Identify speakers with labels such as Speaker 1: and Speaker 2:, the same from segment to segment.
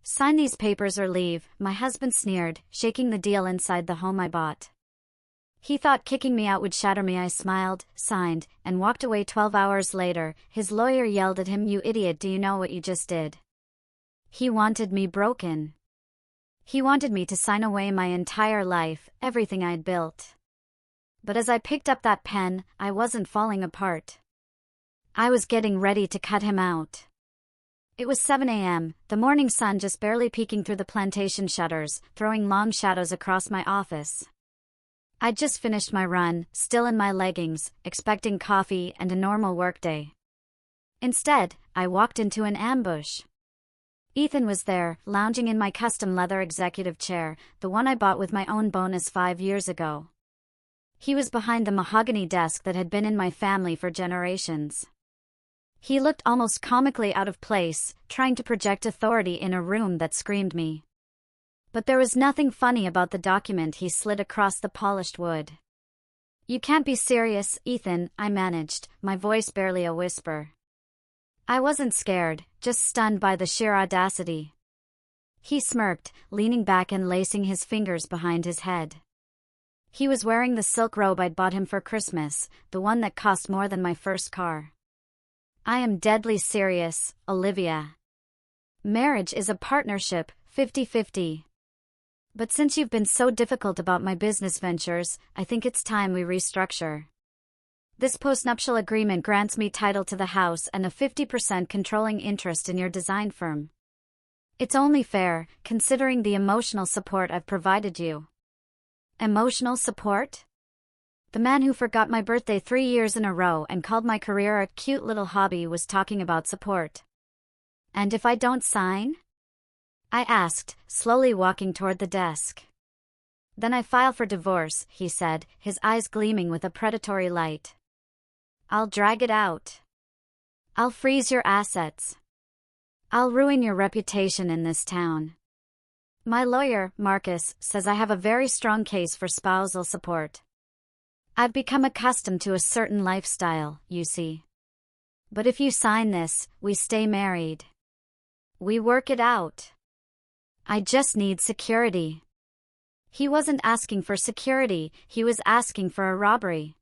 Speaker 1: Sign these papers or leave, my husband sneered, shaking the deal inside the home I bought. He thought kicking me out would shatter me. I smiled, signed, and walked away. 12 hours later, his lawyer yelled at him, "You idiot, do you know what you just did?" He wanted me broken. He wanted me to sign away my entire life, everything I'd built. But as I picked up that pen, I wasn't falling apart. I was getting ready to cut him out. It was 7 a.m., the morning sun just barely peeking through the plantation shutters, throwing long shadows across my office. I'd just finished my run, still in my leggings, expecting coffee and a normal workday. Instead, I walked into an ambush. Ethan was there, lounging in my custom leather executive chair, the one I bought with my own bonus 5 years ago. He was behind the mahogany desk that had been in my family for generations. He looked almost comically out of place, trying to project authority in a room that screamed me. But there was nothing funny about the document he slid across the polished wood. "You can't be serious, Ethan," I managed, my voice barely a whisper. I wasn't scared, just stunned by the sheer audacity. He smirked, leaning back and lacing his fingers behind his head. He was wearing the silk robe I'd bought him for Christmas, the one that cost more than my first car. "I am deadly serious, Olivia. Marriage is a partnership, 50-50. But since you've been so difficult about my business ventures, I think it's time we restructure. This postnuptial agreement grants me title to the house and a 50% controlling interest in your design firm. It's only fair, considering the emotional support I've provided you." Emotional support? The man who forgot my birthday 3 years in a row and called my career a cute little hobby was talking about support. "And if I don't sign?" I asked, slowly walking toward the desk. "Then I file for divorce," he said, his eyes gleaming with a predatory light. "I'll drag it out. I'll freeze your assets. I'll ruin your reputation in this town. My lawyer, Marcus, says I have a very strong case for spousal support. I've become accustomed to a certain lifestyle, you see. But if you sign this, we stay married. We work it out. I just need security." He wasn't asking for security, he was asking for a robbery.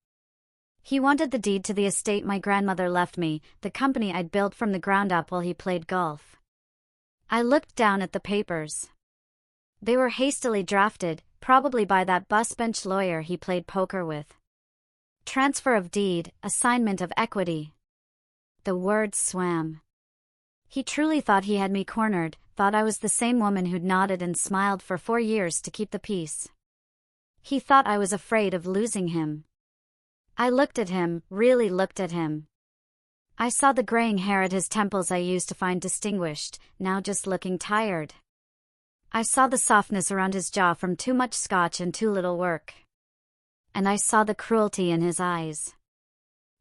Speaker 1: He wanted the deed to the estate my grandmother left me, the company I'd built from the ground up while he played golf. I looked down at the papers. They were hastily drafted, probably by that bus-bench lawyer he played poker with. Transfer of deed, assignment of equity. The words swam. He truly thought he had me cornered, thought I was the same woman who'd nodded and smiled for 4 years to keep the peace. He thought I was afraid of losing him. I looked at him, really looked at him. I saw the graying hair at his temples I used to find distinguished, now just looking tired. I saw the softness around his jaw from too much scotch and too little work. And I saw the cruelty in his eyes.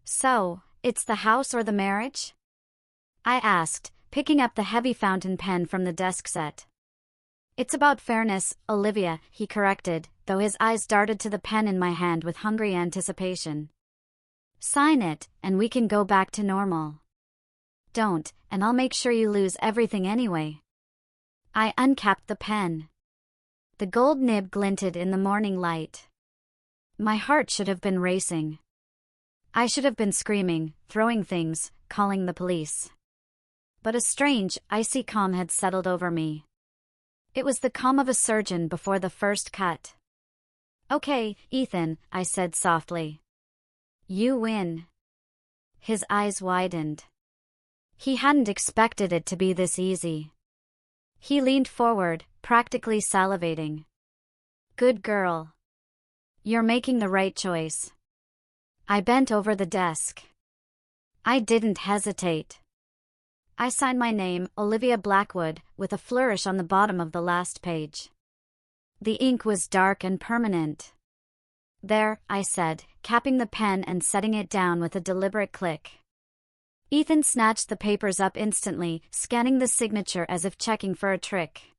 Speaker 1: "So, it's the house or the marriage?" I asked, picking up the heavy fountain pen from the desk set. "It's about fairness, Olivia," he corrected, though his eyes darted to the pen in my hand with hungry anticipation. "Sign it, and we can go back to normal. Don't, and I'll make sure you lose everything anyway." I uncapped the pen. The gold nib glinted in the morning light. My heart should have been racing. I should have been screaming, throwing things, calling the police. But a strange, icy calm had settled over me. It was the calm of a surgeon before the first cut. "Okay, Ethan," I said softly. "You win." His eyes widened. He hadn't expected it to be this easy. He leaned forward, practically salivating. "Good girl. You're making the right choice." I bent over the desk. I didn't hesitate. I signed my name, Olivia Blackwood, with a flourish on the bottom of the last page. The ink was dark and permanent. "There," I said, capping the pen and setting it down with a deliberate click. Ethan snatched the papers up instantly, scanning the signature as if checking for a trick.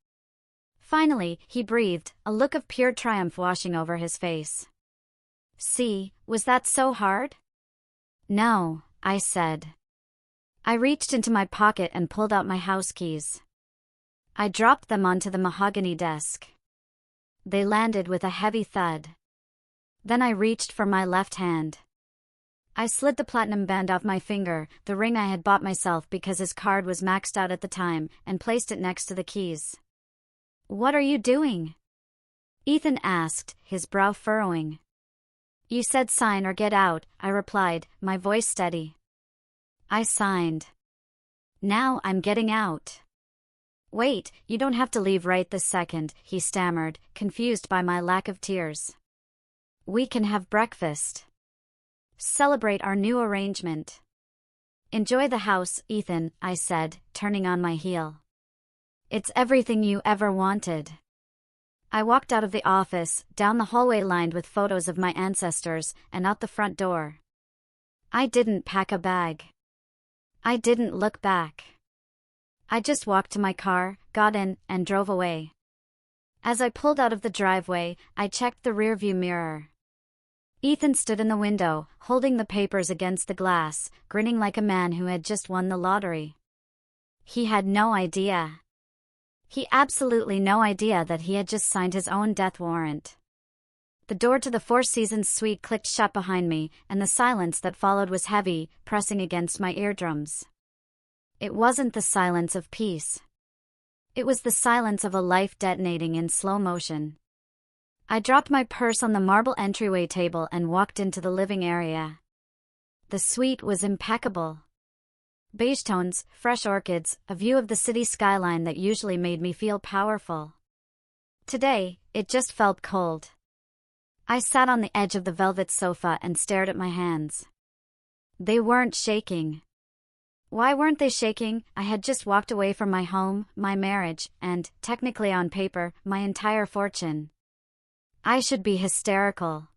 Speaker 1: Finally, he breathed, a look of pure triumph washing over his face. "See, was that so hard?" "No," I said. I reached into my pocket and pulled out my house keys. I dropped them onto the mahogany desk. They landed with a heavy thud. Then I reached for my left hand. I slid the platinum band off my finger, the ring I had bought myself because his card was maxed out at the time, and placed it next to the keys. "What are you doing?" Ethan asked, his brow furrowing. "You said sign or get out," I replied, my voice steady. I signed. "Now I'm getting out." "Wait, you don't have to leave right this second," he stammered, confused by my lack of tears. "We can have breakfast. Celebrate our new arrangement. Enjoy the house, Ethan," I said, turning on my heel. "It's everything you ever wanted." I walked out of the office, down the hallway lined with photos of my ancestors, and out the front door. I didn't pack a bag. I didn't look back. I just walked to my car, got in, and drove away. As I pulled out of the driveway, I checked the rearview mirror. Ethan stood in the window, holding the papers against the glass, grinning like a man who had just won the lottery. He had no idea. He absolutely no idea that he had just signed his own death warrant. The door to the Four Seasons suite clicked shut behind me, and the silence that followed was heavy, pressing against my eardrums. It wasn't the silence of peace. It was the silence of a life detonating in slow motion. I dropped my purse on the marble entryway table and walked into the living area. The suite was impeccable. Beige tones, fresh orchids, a view of the city skyline that usually made me feel powerful. Today, it just felt cold. I sat on the edge of the velvet sofa and stared at my hands. They weren't shaking. Why weren't they shaking? I had just walked away from my home, my marriage, and, technically on paper, my entire fortune. I should be hysterical.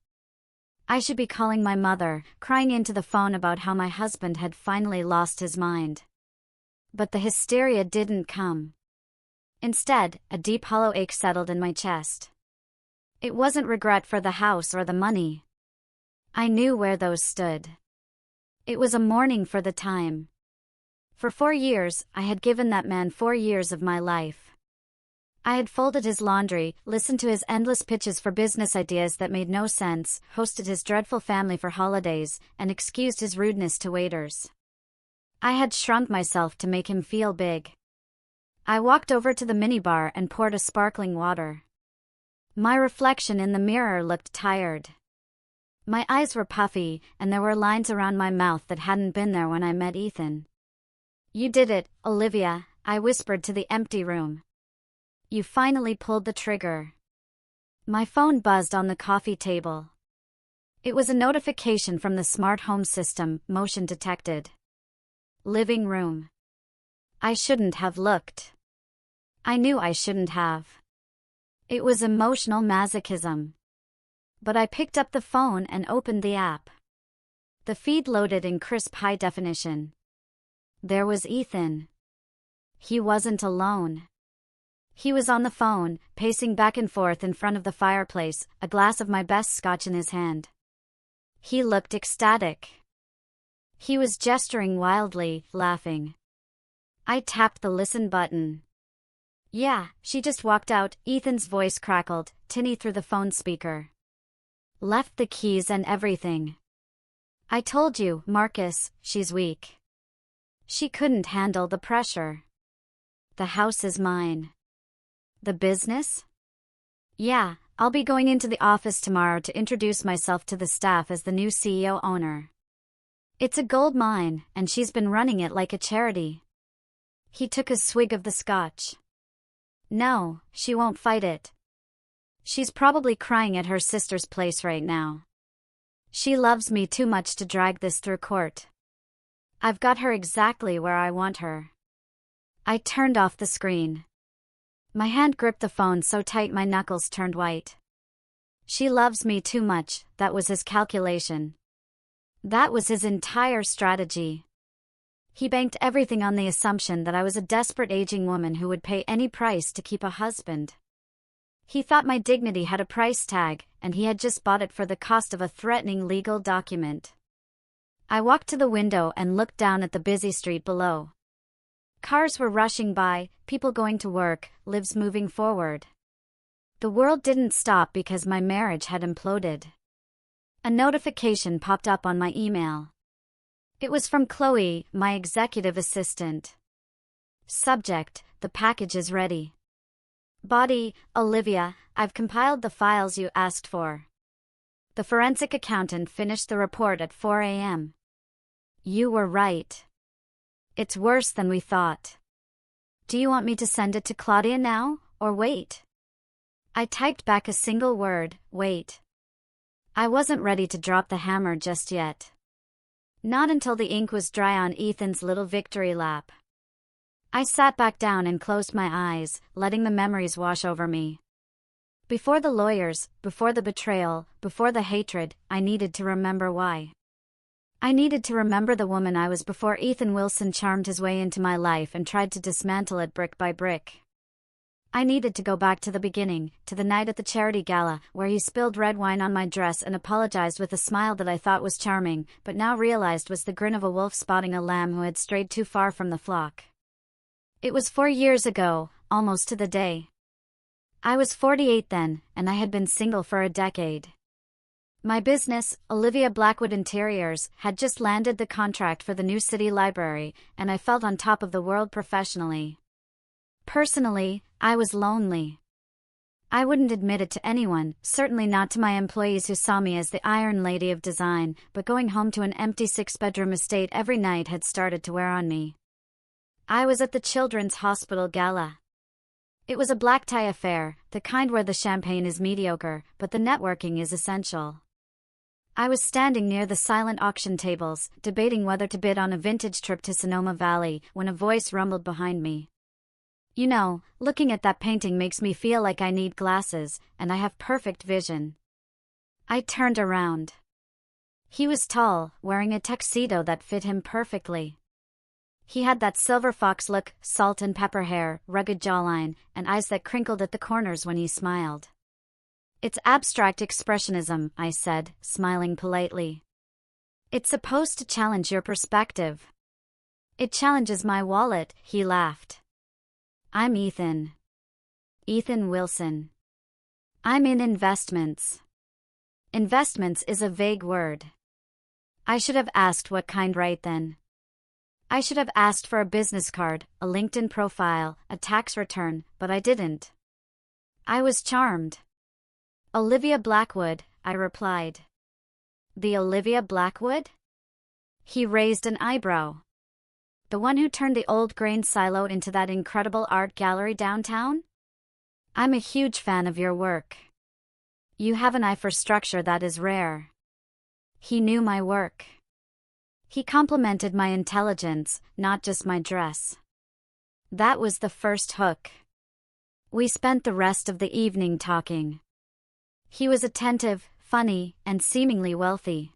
Speaker 1: I should be calling my mother, crying into the phone about how my husband had finally lost his mind. But the hysteria didn't come. Instead, a deep hollow ache settled in my chest. It wasn't regret for the house or the money. I knew where those stood. It was a mourning for the time. For 4 years, I had given that man 4 years of my life. I had folded his laundry, listened to his endless pitches for business ideas that made no sense, hosted his dreadful family for holidays, and excused his rudeness to waiters. I had shrunk myself to make him feel big. I walked over to the minibar and poured a sparkling water. My reflection in the mirror looked tired. My eyes were puffy, and there were lines around my mouth that hadn't been there when I met Ethan. "You did it, Olivia," I whispered to the empty room. "You finally pulled the trigger." My phone buzzed on the coffee table. It was a notification from the smart home system, motion detected. Living room. I shouldn't have looked. I knew I shouldn't have. It was emotional masochism. But I picked up the phone and opened the app. The feed loaded in crisp high definition. There was Ethan. He wasn't alone. He was on the phone, pacing back and forth in front of the fireplace, a glass of my best scotch in his hand. He looked ecstatic. He was gesturing wildly, laughing. I tapped the listen button. "Yeah, she just walked out," Ethan's voice crackled, tinny through the phone speaker. "Left the keys and everything. I told you, Marcus, she's weak. She couldn't handle the pressure. The house is mine." "The business?" "Yeah, I'll be going into the office tomorrow to introduce myself to the staff as the new CEO owner. It's a gold mine, and she's been running it like a charity." He took a swig of the scotch. "No, she won't fight it. She's probably crying at her sister's place right now. She loves me too much to drag this through court. I've got her exactly where I want her." I turned off the screen. My hand gripped the phone so tight my knuckles turned white. She loves me too much, that was his calculation. That was his entire strategy. He banked everything on the assumption that I was a desperate aging woman who would pay any price to keep a husband. He thought my dignity had a price tag, and he had just bought it for the cost of a threatening legal document. I walked to the window and looked down at the busy street below. Cars were rushing by, people going to work, lives moving forward. The world didn't stop because my marriage had imploded. A notification popped up on my email. It was from Chloe, my executive assistant. Subject: the package is ready. Body: Olivia, I've compiled the files you asked for. The forensic accountant finished the report at 4 a.m. You were right. It's worse than we thought. Do you want me to send it to Claudia now, or wait? I typed back a single word: wait. I wasn't ready to drop the hammer just yet. Not until the ink was dry on Ethan's little victory lap. I sat back down and closed my eyes, letting the memories wash over me. Before the lawyers, before the betrayal, before the hatred, I needed to remember why. I needed to remember the woman I was before Ethan Wilson charmed his way into my life and tried to dismantle it brick by brick. I needed to go back to the beginning, to the night at the charity gala, where he spilled red wine on my dress and apologized with a smile that I thought was charming, but now realized was the grin of a wolf spotting a lamb who had strayed too far from the flock. It was 4 years ago, almost to the day. I was 48 then, and I had been single for a decade. My business, Olivia Blackwood Interiors, had just landed the contract for the new city library, and I felt on top of the world professionally. Personally, I was lonely. I wouldn't admit it to anyone, certainly not to my employees who saw me as the Iron Lady of Design, but going home to an empty 6-bedroom estate every night had started to wear on me. I was at the Children's Hospital Gala. It was a black tie affair, the kind where the champagne is mediocre, but the networking is essential. I was standing near the silent auction tables, debating whether to bid on a vintage trip to Sonoma Valley, when a voice rumbled behind me. You know, looking at that painting makes me feel like I need glasses, and I have perfect vision. I turned around. He was tall, wearing a tuxedo that fit him perfectly. He had that silver fox look, salt and pepper hair, rugged jawline, and eyes that crinkled at the corners when he smiled. It's abstract expressionism, I said, smiling politely. It's supposed to challenge your perspective. It challenges my wallet, he laughed. I'm Ethan. Ethan Wilson. I'm in investments. Investments is a vague word. I should have asked what kind right then. I should have asked for a business card, a LinkedIn profile, a tax return, but I didn't. I was charmed. Olivia Blackwood, I replied. The Olivia Blackwood? He raised an eyebrow. The one who turned the old grain silo into that incredible art gallery downtown? I'm a huge fan of your work. You have an eye for structure that is rare. He knew my work. He complimented my intelligence, not just my dress. That was the first hook. We spent the rest of the evening talking. He was attentive, funny, and seemingly wealthy.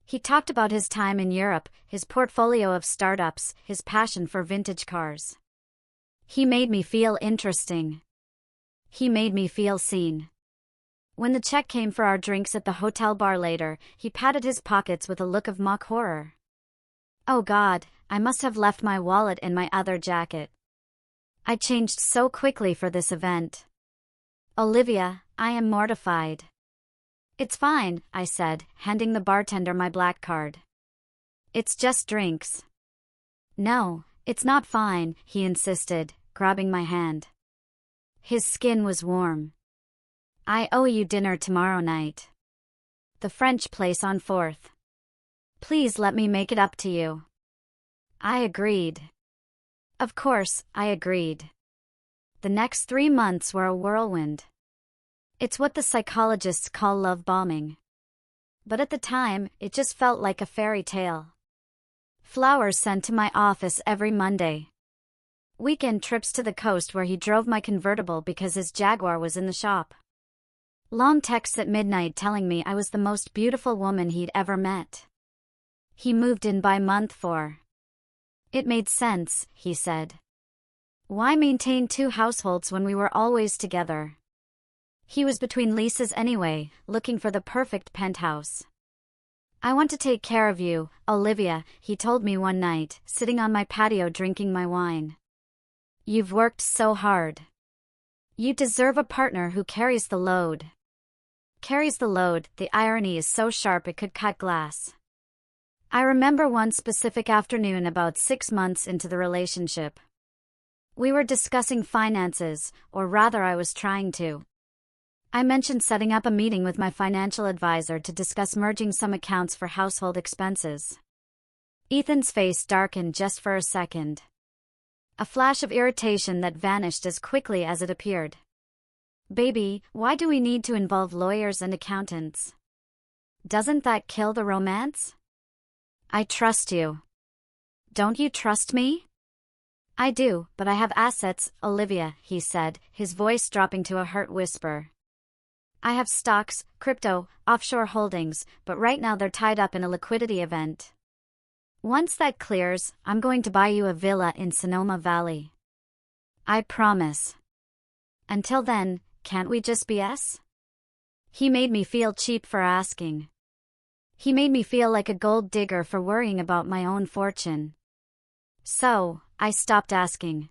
Speaker 1: He talked about his time in Europe, his portfolio of startups, his passion for vintage cars. He made me feel interesting. He made me feel seen. When the check came for our drinks at the hotel bar later, he patted his pockets with a look of mock horror. Oh God, I must have left my wallet in my other jacket. I changed so quickly for this event. Olivia, I am mortified. It's fine, I said, handing the bartender my black card. It's just drinks. No, it's not fine, he insisted, grabbing my hand. His skin was warm. I owe you dinner tomorrow night. The French place on 4th. Please let me make it up to you. I agreed. Of course, I agreed. The next 3 months were a whirlwind. It's what the psychologists call love bombing. But at the time, it just felt like a fairy tale. Flowers sent to my office every Monday. Weekend trips to the coast where he drove my convertible because his Jaguar was in the shop. Long texts at midnight telling me I was the most beautiful woman he'd ever met. He moved in by month 4. It made sense, he said. Why maintain 2 households when we were always together? He was between leases anyway, looking for the perfect penthouse. I want to take care of you, Olivia, he told me one night, sitting on my patio drinking my wine. You've worked so hard. You deserve a partner who carries the load. Carries the load, the irony is so sharp it could cut glass. I remember one specific afternoon about 6 months into the relationship. We were discussing finances, or rather I was trying to. I mentioned setting up a meeting with my financial advisor to discuss merging some accounts for household expenses. Ethan's face darkened just for a second. A flash of irritation that vanished as quickly as it appeared. Baby, why do we need to involve lawyers and accountants? Doesn't that kill the romance? I trust you. Don't you trust me? I do, but I have assets, Olivia, he said, his voice dropping to a hurt whisper. I have stocks, crypto, offshore holdings, but right now they're tied up in a liquidity event. Once that clears, I'm going to buy you a villa in Sonoma Valley. I promise. Until then, can't we just BS? He made me feel cheap for asking. He made me feel like a gold digger for worrying about my own fortune. So, I stopped asking.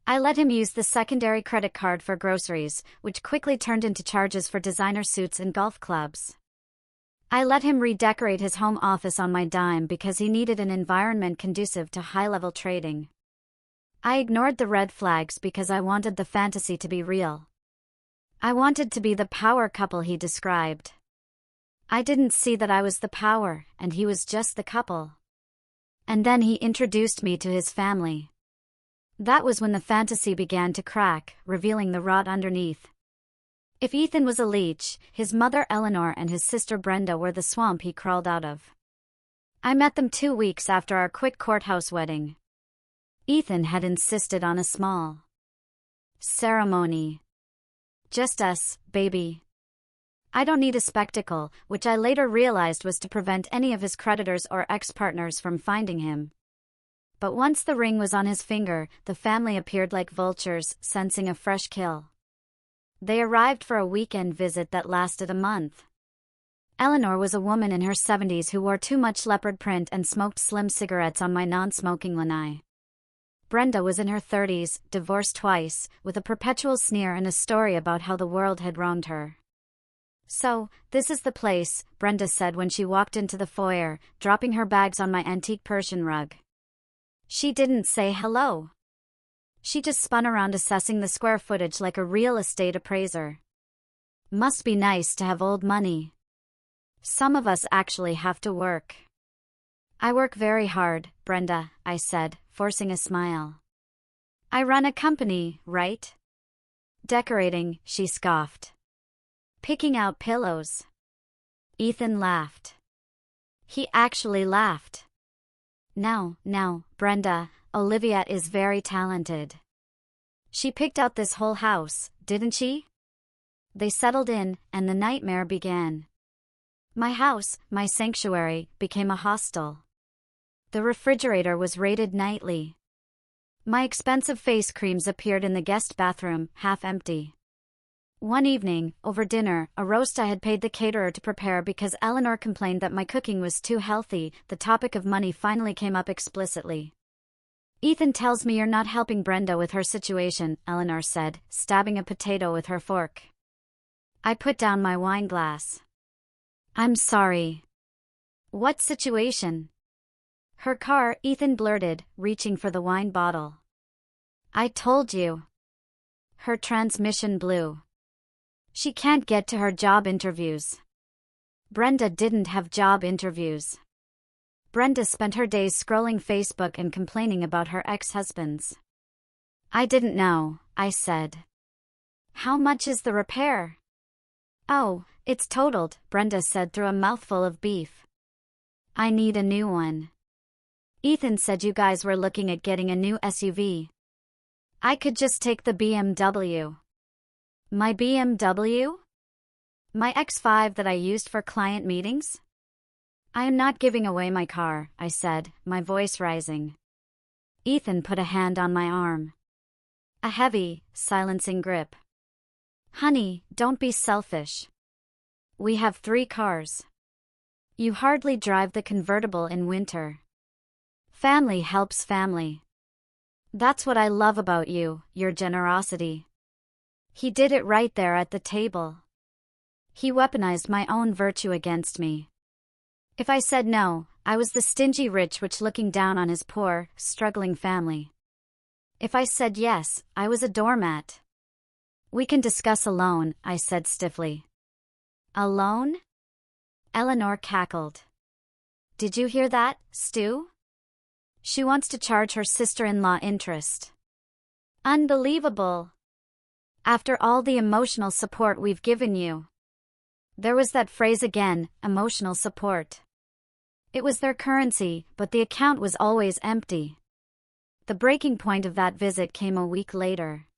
Speaker 1: I let him use the secondary credit card for groceries, which quickly turned into charges for designer suits and golf clubs. I let him redecorate his home office on my dime because he needed an environment conducive to high-level trading. I ignored the red flags because I wanted the fantasy to be real. I wanted to be the power couple he described. I didn't see that I was the power, and he was just the couple. And then he introduced me to his family. That was when the fantasy began to crack, revealing the rot underneath. If Ethan was a leech, his mother Eleanor and his sister Brenda were the swamp he crawled out of. I met them 2 weeks after our quick courthouse wedding. Ethan had insisted on a small ceremony. Just us, baby. I don't need a spectacle, which I later realized was to prevent any of his creditors or ex-partners from finding him. But once the ring was on his finger, the family appeared like vultures, sensing a fresh kill. They arrived for a weekend visit that lasted a month. Eleanor was a woman in her 70s who wore too much leopard print and smoked slim cigarettes on my non-smoking lanai. Brenda was in her 30s, divorced twice, with a perpetual sneer and a story about how the world had wronged her. So, this is the place, Brenda said when she walked into the foyer, dropping her bags on my antique Persian rug. She didn't say hello. She just spun around assessing the square footage like a real estate appraiser. Must be nice to have old money. Some of us actually have to work. I work very hard, Brenda, I said, forcing a smile. I run a company, right? Decorating, she scoffed. Picking out pillows. Ethan laughed. He actually laughed. Now, Brenda, Olivia is very talented. She picked out this whole house, didn't she? They settled in, and the nightmare began. My house, my sanctuary, became a hostel. The refrigerator was raided nightly. My expensive face creams appeared in the guest bathroom, half empty. One evening, over dinner, a roast I had paid the caterer to prepare because Eleanor complained that my cooking was too healthy, the topic of money finally came up explicitly. Ethan tells me you're not helping Brenda with her situation, Eleanor said, stabbing a potato with her fork. I put down my wine glass. I'm sorry. What situation? Her car, Ethan blurted, reaching for the wine bottle. I told you. Her transmission blew. She can't get to her job interviews. Brenda didn't have job interviews. Brenda spent her days scrolling Facebook and complaining about her ex-husbands. I didn't know, I said. How much is the repair? Oh, it's totaled, Brenda said through a mouthful of beef. I need a new one. Ethan said you guys were looking at getting a new SUV. I could just take the BMW. My BMW? My X5 that I used for client meetings? I am not giving away my car, I said, my voice rising. Ethan put a hand on my arm. A heavy, silencing grip. Honey, don't be selfish. We have 3 cars. You hardly drive the convertible in winter. Family helps family. That's what I love about you, your generosity. He did it right there at the table. He weaponized my own virtue against me. If I said no, I was the stingy rich witch looking down on his poor, struggling family. If I said yes, I was a doormat. We can discuss alone, I said stiffly. Alone? Eleanor cackled. Did you hear that, Stu? She wants to charge her sister-in-law interest. Unbelievable. After all the emotional support we've given you. There was that phrase again, emotional support. It was their currency, but the account was always empty. The breaking point of that visit came a week later.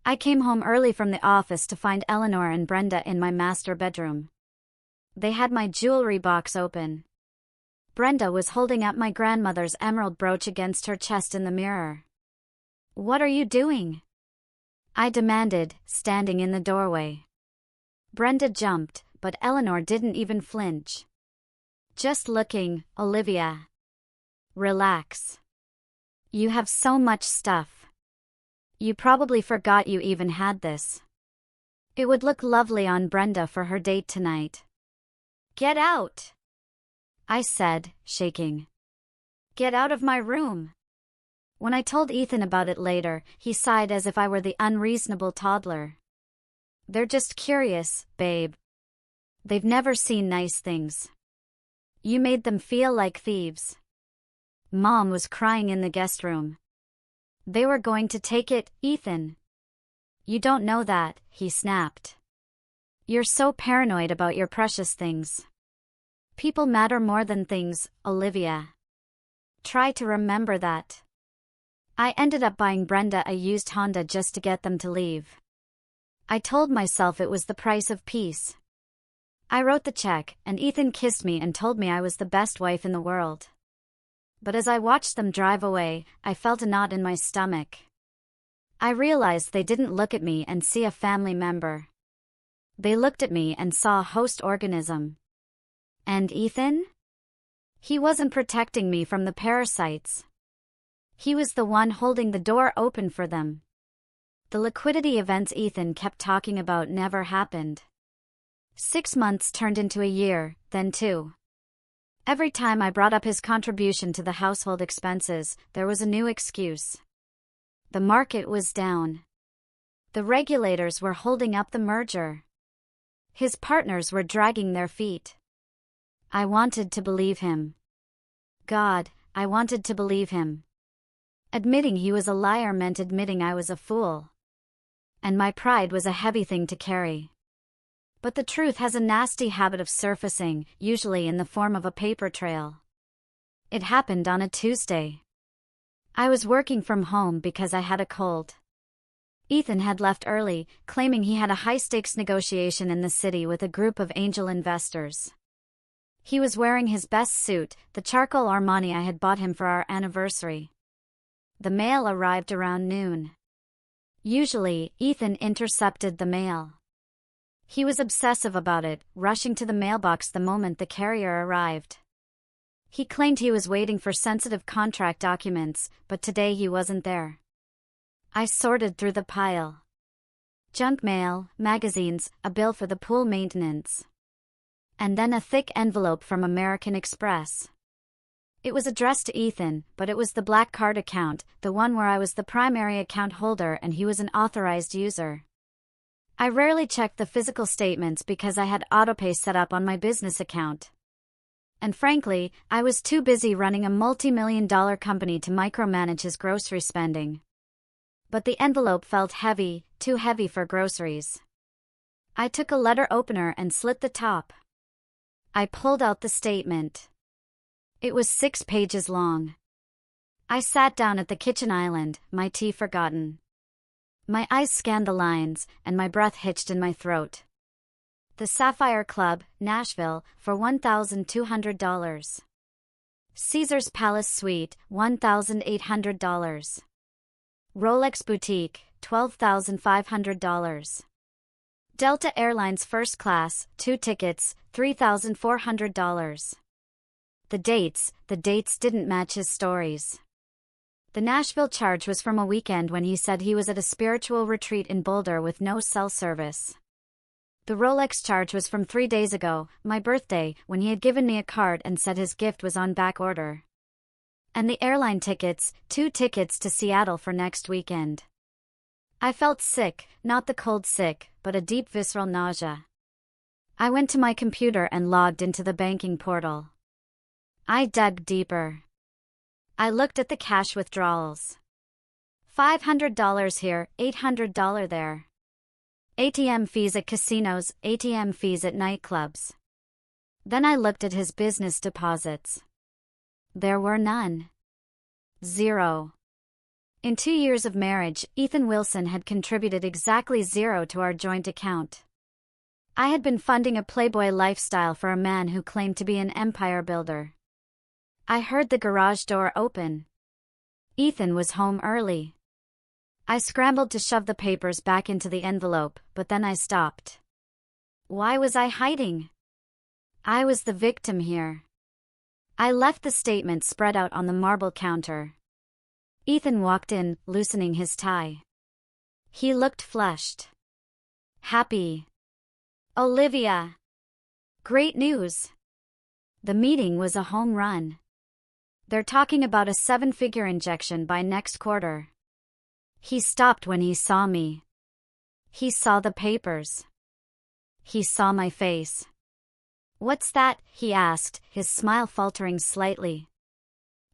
Speaker 1: I came home early from the office to find Eleanor and Brenda in my master bedroom. They had my jewelry box open. Brenda was holding up my grandmother's emerald brooch against her chest in the mirror. "What are you doing?" I demanded, standing in the doorway. Brenda jumped, but Eleanor didn't even flinch. "Just looking, Olivia. Relax. You have so much stuff. You probably forgot you even had this. It would look lovely on Brenda for her date tonight." "Get out!" I said, shaking. "Get out of my room." When I told Ethan about it later, he sighed as if I were the unreasonable toddler. "They're just curious, babe. They've never seen nice things. You made them feel like thieves." Mom was crying in the guest room. "They were going to take it, Ethan." "You don't know that," he snapped. "You're so paranoid about your precious things. People matter more than things, Olivia. Try to remember that." I ended up buying Brenda a used Honda just to get them to leave. I told myself it was the price of peace. I wrote the check, and Ethan kissed me and told me I was the best wife in the world. But as I watched them drive away, I felt a knot in my stomach. I realized they didn't look at me and see a family member. They looked at me and saw a host organism. And Ethan? He wasn't protecting me from the parasites. He was the one holding the door open for them. The liquidity events Ethan kept talking about never happened. 6 months turned into a year, then 2. Every time I brought up his contribution to the household expenses, there was a new excuse. The market was down. The regulators were holding up the merger. His partners were dragging their feet. I wanted to believe him. God, I wanted to believe him. Admitting he was a liar meant admitting I was a fool. And my pride was a heavy thing to carry. But the truth has a nasty habit of surfacing, usually in the form of a paper trail. It happened on a Tuesday. I was working from home because I had a cold. Ethan had left early, claiming he had a high-stakes negotiation in the city with a group of angel investors. He was wearing his best suit, the charcoal Armani I had bought him for our anniversary. The mail arrived around noon. Usually, Ethan intercepted the mail. He was obsessive about it, rushing to the mailbox the moment the carrier arrived. He claimed he was waiting for sensitive contract documents, but today he wasn't there. I sorted through the pile. Junk mail, magazines, a bill for the pool maintenance. And then a thick envelope from American Express. It was addressed to Ethan, but it was the black card account, the one where I was the primary account holder and he was an authorized user. I rarely checked the physical statements because I had autopay set up on my business account. And frankly, I was too busy running a multi-million-dollar company to micromanage his grocery spending. But the envelope felt heavy, too heavy for groceries. I took a letter opener and slit the top. I pulled out the statement. It was 6 pages long. I sat down at the kitchen island, my tea forgotten. My eyes scanned the lines, and my breath hitched in my throat. The Sapphire Club, Nashville, for $1,200. Caesar's Palace Suite, $1,800. Rolex Boutique, $12,500. Delta Airlines first class, 2 tickets, $3,400. The dates didn't match his stories. The Nashville charge was from a weekend when he said he was at a spiritual retreat in Boulder with no cell service. The Rolex charge was from 3 days ago, my birthday, when he had given me a card and said his gift was on back order. And the airline tickets, 2 tickets to Seattle for next weekend. I felt sick, not the cold sick, but a deep visceral nausea. I went to my computer and logged into the banking portal. I dug deeper. I looked at the cash withdrawals. $500 here, $800 there. ATM fees at casinos, ATM fees at nightclubs. Then I looked at his business deposits. There were none. 0. In 2 years of marriage, Ethan Wilson had contributed exactly 0 to our joint account. I had been funding a Playboy lifestyle for a man who claimed to be an empire builder. I heard the garage door open. Ethan was home early. I scrambled to shove the papers back into the envelope, but then I stopped. Why was I hiding? I was the victim here. I left the statement spread out on the marble counter. Ethan walked in, loosening his tie. He looked flushed. Happy. Olivia. Great news. The meeting was a home run. They're talking about a 7-figure injection by next quarter. He stopped when he saw me. He saw the papers. He saw my face. What's that? He asked, his smile faltering slightly.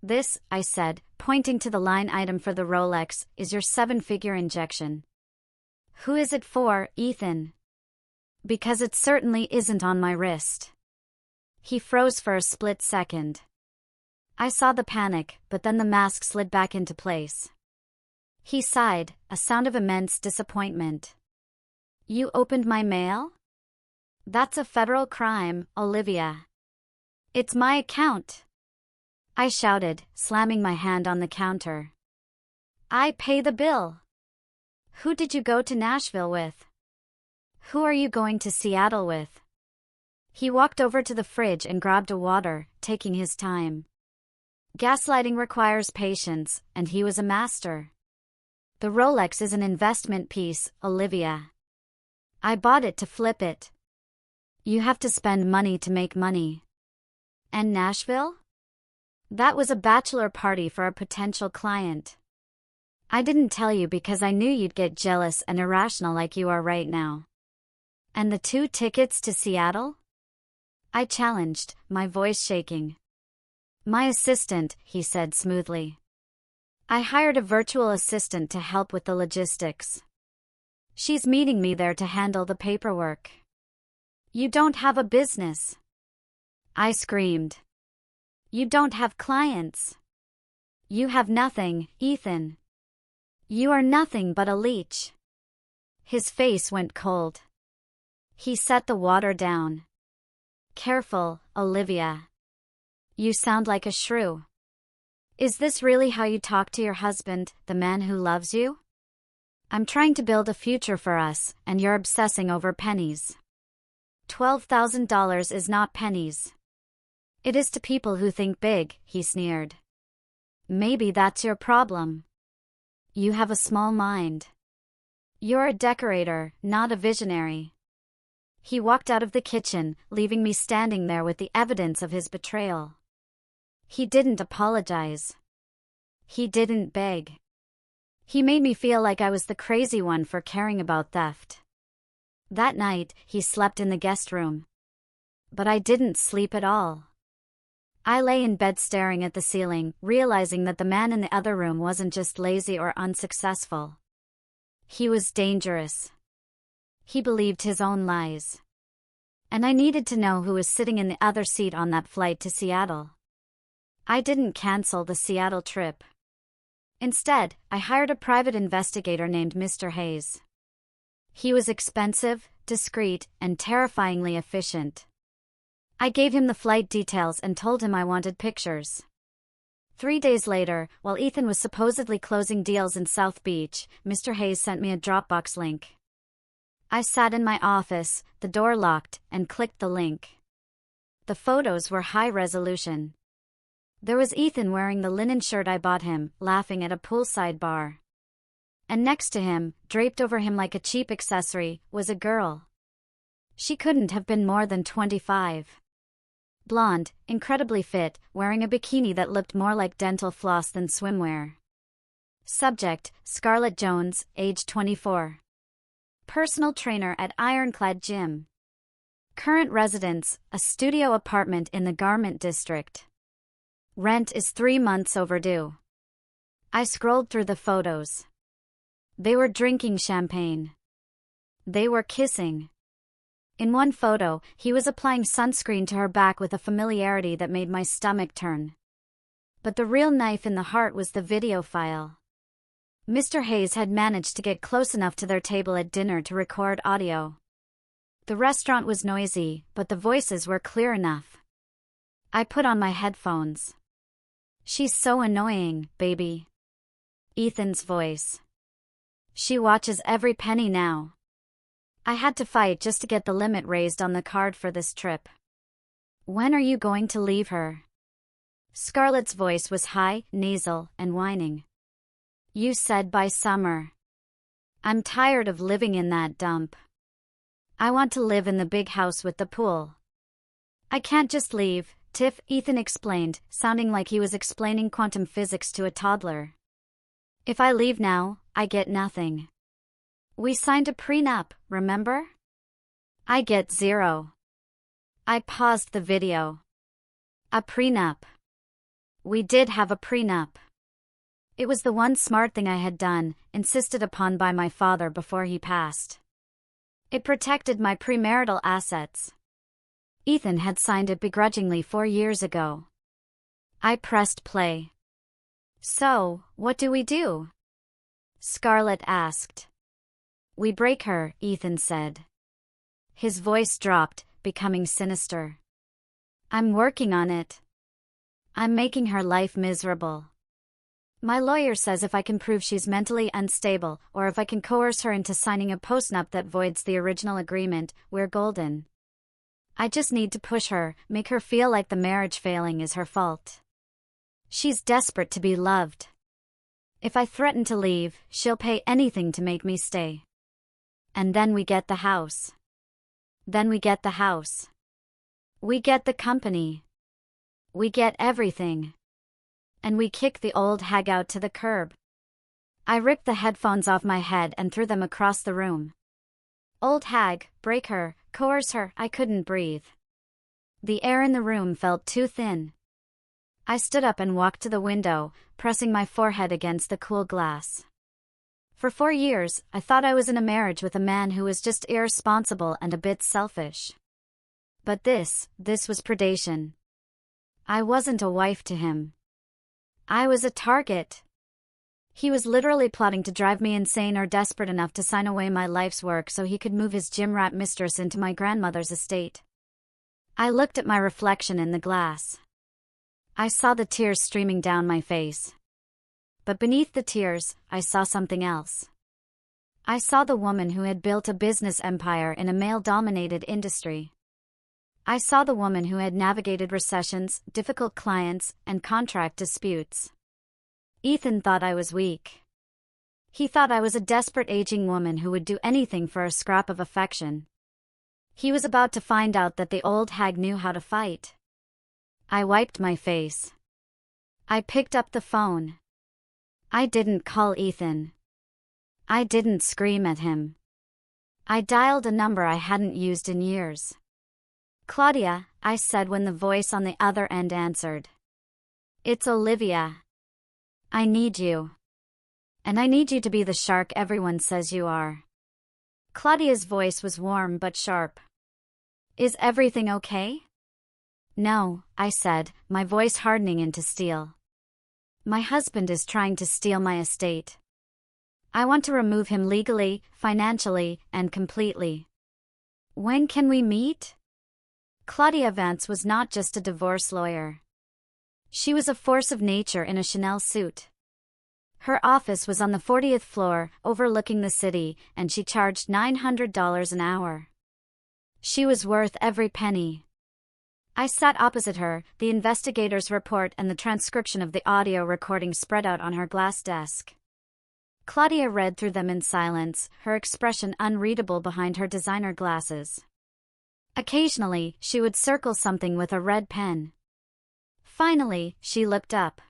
Speaker 1: This, I said, pointing to the line item for the Rolex, is your 7-figure injection. Who is it for, Ethan? Because it certainly isn't on my wrist. He froze for a split second. I saw the panic, but then the mask slid back into place. He sighed, a sound of immense disappointment. You opened my mail? That's a federal crime, Olivia. It's my account. I shouted, slamming my hand on the counter. I pay the bill. Who did you go to Nashville with? Who are you going to Seattle with? He walked over to the fridge and grabbed a water, taking his time. Gaslighting requires patience, and he was a master. The Rolex is an investment piece, Olivia. I bought it to flip it. You have to spend money to make money. And Nashville? That was a bachelor party for a potential client. I didn't tell you because I knew you'd get jealous and irrational like you are right now. And the 2 tickets to Seattle? I challenged, my voice shaking. My assistant, he said smoothly. I hired a virtual assistant to help with the logistics. She's meeting me there to handle the paperwork. You don't have a business. I screamed. You don't have clients. You have nothing, Ethan. You are nothing but a leech. His face went cold. He set the water down. Careful, Olivia. You sound like a shrew. Is this really how you talk to your husband, the man who loves you? I'm trying to build a future for us, and you're obsessing over pennies. $12,000 is not pennies. It is to people who think big, he sneered. Maybe that's your problem. You have a small mind. You're a decorator, not a visionary. He walked out of the kitchen, leaving me standing there with the evidence of his betrayal. He didn't apologize. He didn't beg. He made me feel like I was the crazy one for caring about theft. That night, he slept in the guest room. But I didn't sleep at all. I lay in bed staring at the ceiling, realizing that the man in the other room wasn't just lazy or unsuccessful. He was dangerous. He believed his own lies. And I needed to know who was sitting in the other seat on that flight to Seattle. I didn't cancel the Seattle trip. Instead, I hired a private investigator named Mr. Hayes. He was expensive, discreet, and terrifyingly efficient. I gave him the flight details and told him I wanted pictures. 3 days later, while Ethan was supposedly closing deals in South Beach, Mr. Hayes sent me a Dropbox link. I sat in my office, the door locked, and clicked the link. The photos were high resolution. There was Ethan wearing the linen shirt I bought him, laughing at a poolside bar. And next to him, draped over him like a cheap accessory, was a girl. She couldn't have been more than 25. Blonde, incredibly fit, wearing a bikini that looked more like dental floss than swimwear. Subject, Scarlett Jones, age 24. Personal trainer at Ironclad Gym. Current residence, a studio apartment in the Garment District. Rent is 3 months overdue. I scrolled through the photos. They were drinking champagne. They were kissing. In one photo, he was applying sunscreen to her back with a familiarity that made my stomach turn. But the real knife in the heart was the video file. Mr. Hayes had managed to get close enough to their table at dinner to record audio. The restaurant was noisy, but the voices were clear enough. I put on my headphones. "She's so annoying, baby." Ethan's voice. "She watches every penny now." I had to fight just to get the limit raised on the card for this trip. "When are you going to leave her?" Scarlett's voice was high, nasal, and whining. "You said by summer." "I'm tired of living in that dump. I want to live in the big house with the pool." "I can't just leave, Tiff," Ethan explained, sounding like he was explaining quantum physics to a toddler. "If I leave now, I get nothing. We signed a prenup, remember? I get 0. I paused the video. "A prenup. We did have a prenup." It was the one smart thing I had done, insisted upon by my father before he passed. It protected my premarital assets. Ethan had signed it begrudgingly 4 years ago. I pressed play. "So, what do we do?" Scarlett asked. "We break her," Ethan said. His voice dropped, becoming sinister. "I'm working on it. I'm making her life miserable. My lawyer says if I can prove she's mentally unstable, or if I can coerce her into signing a postnup that voids the original agreement, we're golden. I just need to push her, make her feel like the marriage failing is her fault. She's desperate to be loved. If I threaten to leave, she'll pay anything to make me stay. And then we get the house. Then we get the house. We get the company. We get everything. And we kick the old hag out to the curb." I ripped the headphones off my head and threw them across the room. Old hag, break her, coerce her, I couldn't breathe. The air in the room felt too thin. I stood up and walked to the window, pressing my forehead against the cool glass. For 4 years, I thought I was in a marriage with a man who was just irresponsible and a bit selfish. But this was predation. I wasn't a wife to him. I was a target. He was literally plotting to drive me insane or desperate enough to sign away my life's work so he could move his gym rat mistress into my grandmother's estate. I looked at my reflection in the glass. I saw the tears streaming down my face. But beneath the tears, I saw something else. I saw the woman who had built a business empire in a male-dominated industry. I saw the woman who had navigated recessions, difficult clients, and contract disputes. Ethan thought I was weak. He thought I was a desperate aging woman who would do anything for a scrap of affection. He was about to find out that the old hag knew how to fight. I wiped my face. I picked up the phone. I didn't call Ethan. I didn't scream at him. I dialed a number I hadn't used in years. "Claudia," I said when the voice on the other end answered. "It's Olivia. I need you. And I need you to be the shark everyone says you are." Claudia's voice was warm but sharp. "Is everything okay?" "No," I said, my voice hardening into steel. "My husband is trying to steal my estate. I want to remove him legally, financially, and completely. When can we meet?" Claudia Vance was not just a divorce lawyer. She was a force of nature in a Chanel suit. Her office was on the 40th floor, overlooking the city, and she charged $900 an hour. She was worth every penny. I sat opposite her, the investigator's report and the transcription of the audio recording spread out on her glass desk. Claudia read through them in silence, her expression unreadable behind her designer glasses. Occasionally, she would circle something with a red pen. Finally, she looked up.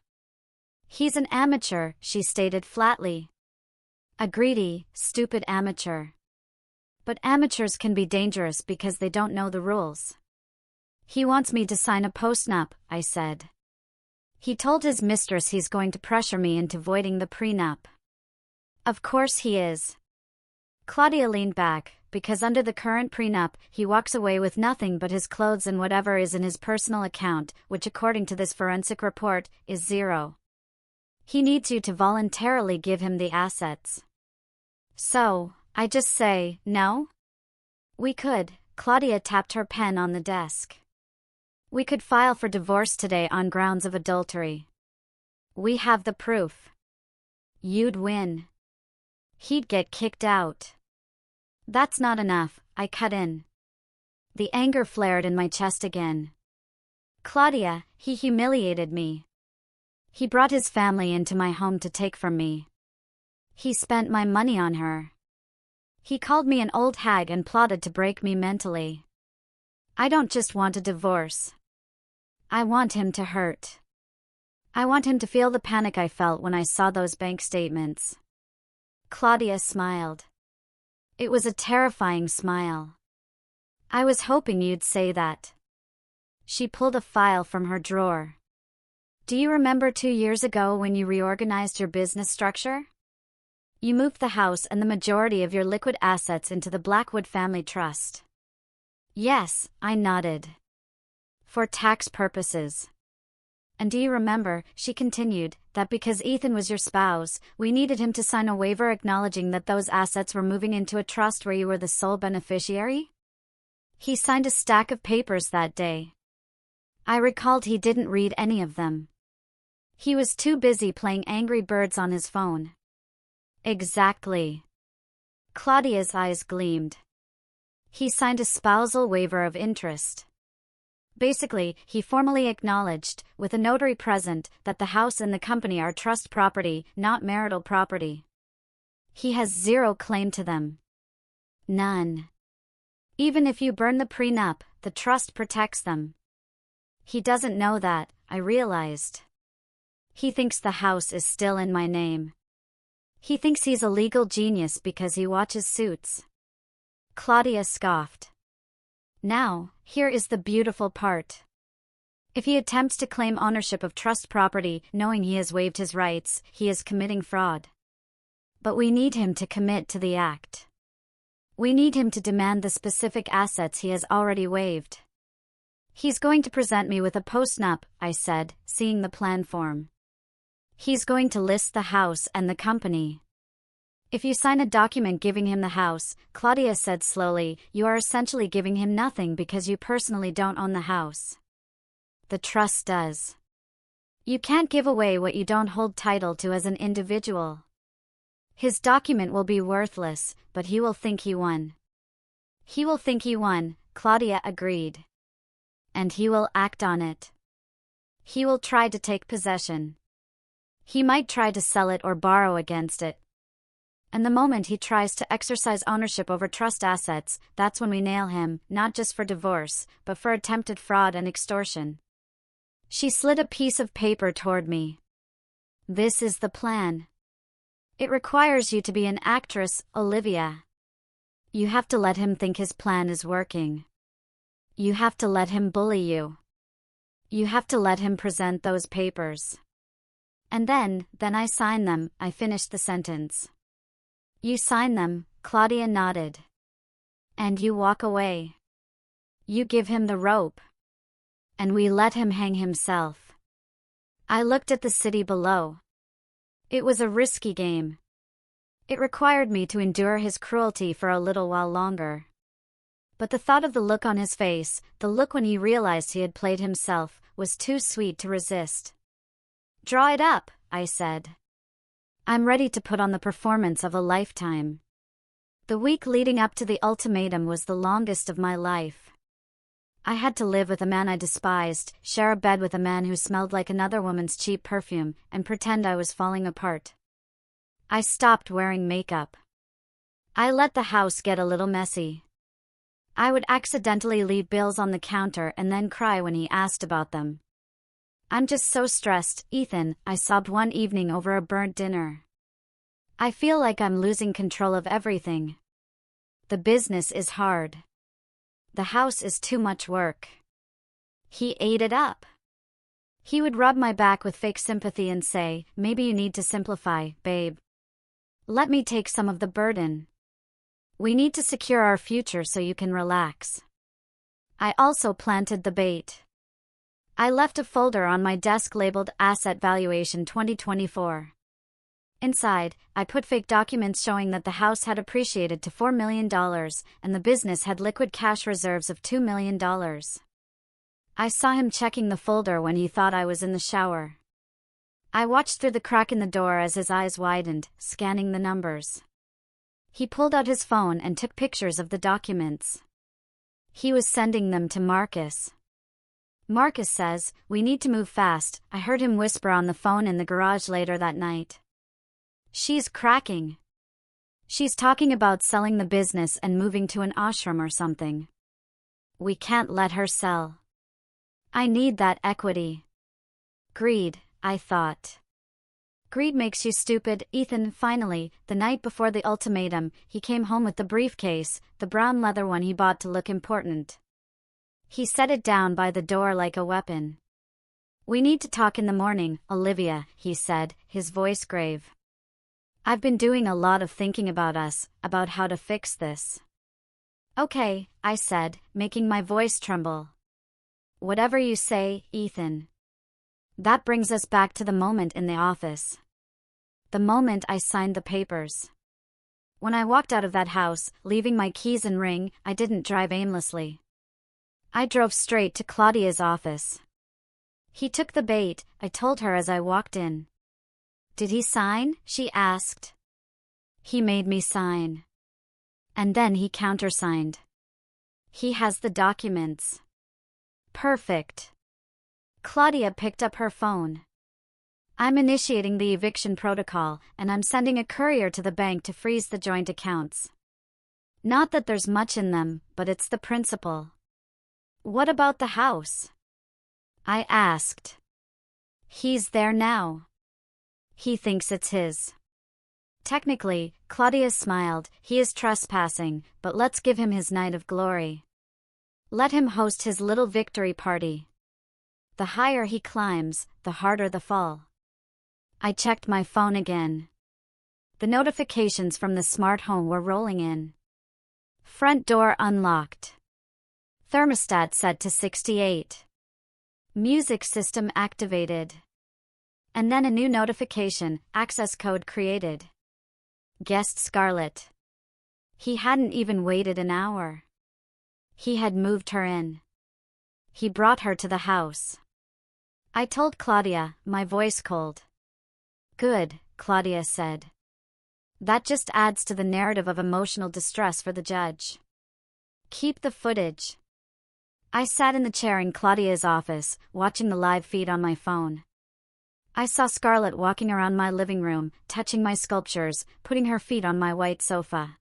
Speaker 1: "He's an amateur," she stated flatly. "A greedy, stupid amateur. But amateurs can be dangerous because they don't know the rules." "He wants me to sign a postnup," I said. "He told his mistress he's going to pressure me into voiding the prenup." "Of course he is." Claudia leaned back, because under the current prenup, he walks away with nothing but his clothes and whatever is in his personal account, which according to this forensic report, is zero. He needs you to voluntarily give him the assets. "So, I just say, no?" "We could," Claudia tapped her pen on the desk. "We could file for divorce today on grounds of adultery. We have the proof. You'd win. He'd get kicked out." "That's not enough," I cut in. The anger flared in my chest again. "Claudia, he humiliated me. He brought his family into my home to take from me. He spent my money on her. He called me an old hag and plotted to break me mentally. I don't just want a divorce. I want him to hurt. I want him to feel the panic I felt when I saw those bank statements." Claudia smiled. It was a terrifying smile. "I was hoping you'd say that." She pulled a file from her drawer. "Do you remember 2 years ago when you reorganized your business structure? You moved the house and the majority of your liquid assets into the Blackwood Family Trust." "Yes," I nodded. "For tax purposes. And do you remember," she continued, "that because Ethan was your spouse, we needed him to sign a waiver acknowledging that those assets were moving into a trust where you were the sole beneficiary? He signed a stack of papers that day. I recalled he didn't read any of them. He was too busy playing Angry Birds on his phone." "Exactly." Claudia's eyes gleamed. "He signed a spousal waiver of interest. Basically, he formally acknowledged, with a notary present, that the house and the company are trust property, not marital property. He has zero claim to them. None. Even if you burn the prenup, the trust protects them. He doesn't know that," I realized. "He thinks the house is still in my name. He thinks he's a legal genius because he watches Suits." Claudia scoffed. "Now, here is the beautiful part. If he attempts to claim ownership of trust property, knowing he has waived his rights, he is committing fraud. But we need him to commit to the act. We need him to demand the specific assets he has already waived. He's going to present me with a postnup," I said, seeing the plan form. "He's going to list the house and the company. If you sign a document giving him the house," Claudia said slowly, "you are essentially giving him nothing because you personally don't own the house. The trust does. You can't give away what you don't hold title to as an individual. His document will be worthless, but he will think he won." "He will think he won," Claudia agreed. "And he will act on it. He will try to take possession. He might try to sell it or borrow against it. And the moment he tries to exercise ownership over trust assets, that's when we nail him, not just for divorce, but for attempted fraud and extortion." She slid a piece of paper toward me. "This is the plan. It requires you to be an actress, Olivia. You have to let him think his plan is working. You have to let him bully you. You have to let him present those papers. And then I sign them," I finished the sentence. "You sign them," Claudia nodded. "And you walk away. You give him the rope. And we let him hang himself." I looked at the city below. It was a risky game. It required me to endure his cruelty for a little while longer. But the thought of the look on his face, the look when he realized he had played himself, was too sweet to resist. "Draw it up," I said. I'm ready to put on the performance of a lifetime. The week leading up to the ultimatum was the longest of my life. I had to live with a man I despised, share a bed with a man who smelled like another woman's cheap perfume, and pretend I was falling apart. I stopped wearing makeup. I let the house get a little messy. I would accidentally leave bills on the counter and then cry when he asked about them. I'm just so stressed, Ethan, I sobbed one evening over a burnt dinner. I feel like I'm losing control of everything. The business is hard. The house is too much work. He ate it up. He would rub my back with fake sympathy and say, maybe you need to simplify, babe. Let me take some of the burden. We need to secure our future so you can relax. I also planted the bait. I left a folder on my desk labeled Asset Valuation 2024. Inside, I put fake documents showing that the house had appreciated to $4 million and the business had liquid cash reserves of $2 million. I saw him checking the folder when he thought I was in the shower. I watched through the crack in the door as his eyes widened, scanning the numbers. He pulled out his phone and took pictures of the documents. He was sending them to Marcus. Marcus says, we need to move fast, I heard him whisper on the phone in the garage later that night. She's cracking. She's talking about selling the business and moving to an ashram or something. We can't let her sell. I need that equity. Greed, I thought. Greed makes you stupid, Ethan. Finally, the night before the ultimatum, he came home with the briefcase, the brown leather one he bought to look important. He set it down by the door like a weapon. We need to talk in the morning, Olivia, he said, his voice grave. I've been doing a lot of thinking about us, about how to fix this. Okay, I said, making my voice tremble. Whatever you say, Ethan. That brings us back to the moment in the office. The moment I signed the papers. When I walked out of that house, leaving my keys and ring, I didn't drive aimlessly. I drove straight to Claudia's office. He took the bait, I told her as I walked in. Did he sign? She asked. He made me sign. And then he countersigned. He has the documents. Perfect. Claudia picked up her phone. I'm initiating the eviction protocol, and I'm sending a courier to the bank to freeze the joint accounts. Not that there's much in them, but it's the principle. What about the house? I asked. He's there now. He thinks it's his. Technically, Claudia smiled, he is trespassing, but let's give him his night of glory. Let him host his little victory party. The higher he climbs, the harder the fall. I checked my phone again. The notifications from the smart home were rolling in. Front door unlocked. Thermostat set to 68. Music system activated. And then a new notification, access code created. Guest Scarlett. He hadn't even waited an hour. He had moved her in. He brought her to the house. I told Claudia, my voice cold. Good, Claudia said. That just adds to the narrative of emotional distress for the judge. Keep the footage. I sat in the chair in Claudia's office, watching the live feed on my phone. I saw Scarlett walking around my living room, touching my sculptures, putting her feet on my white sofa.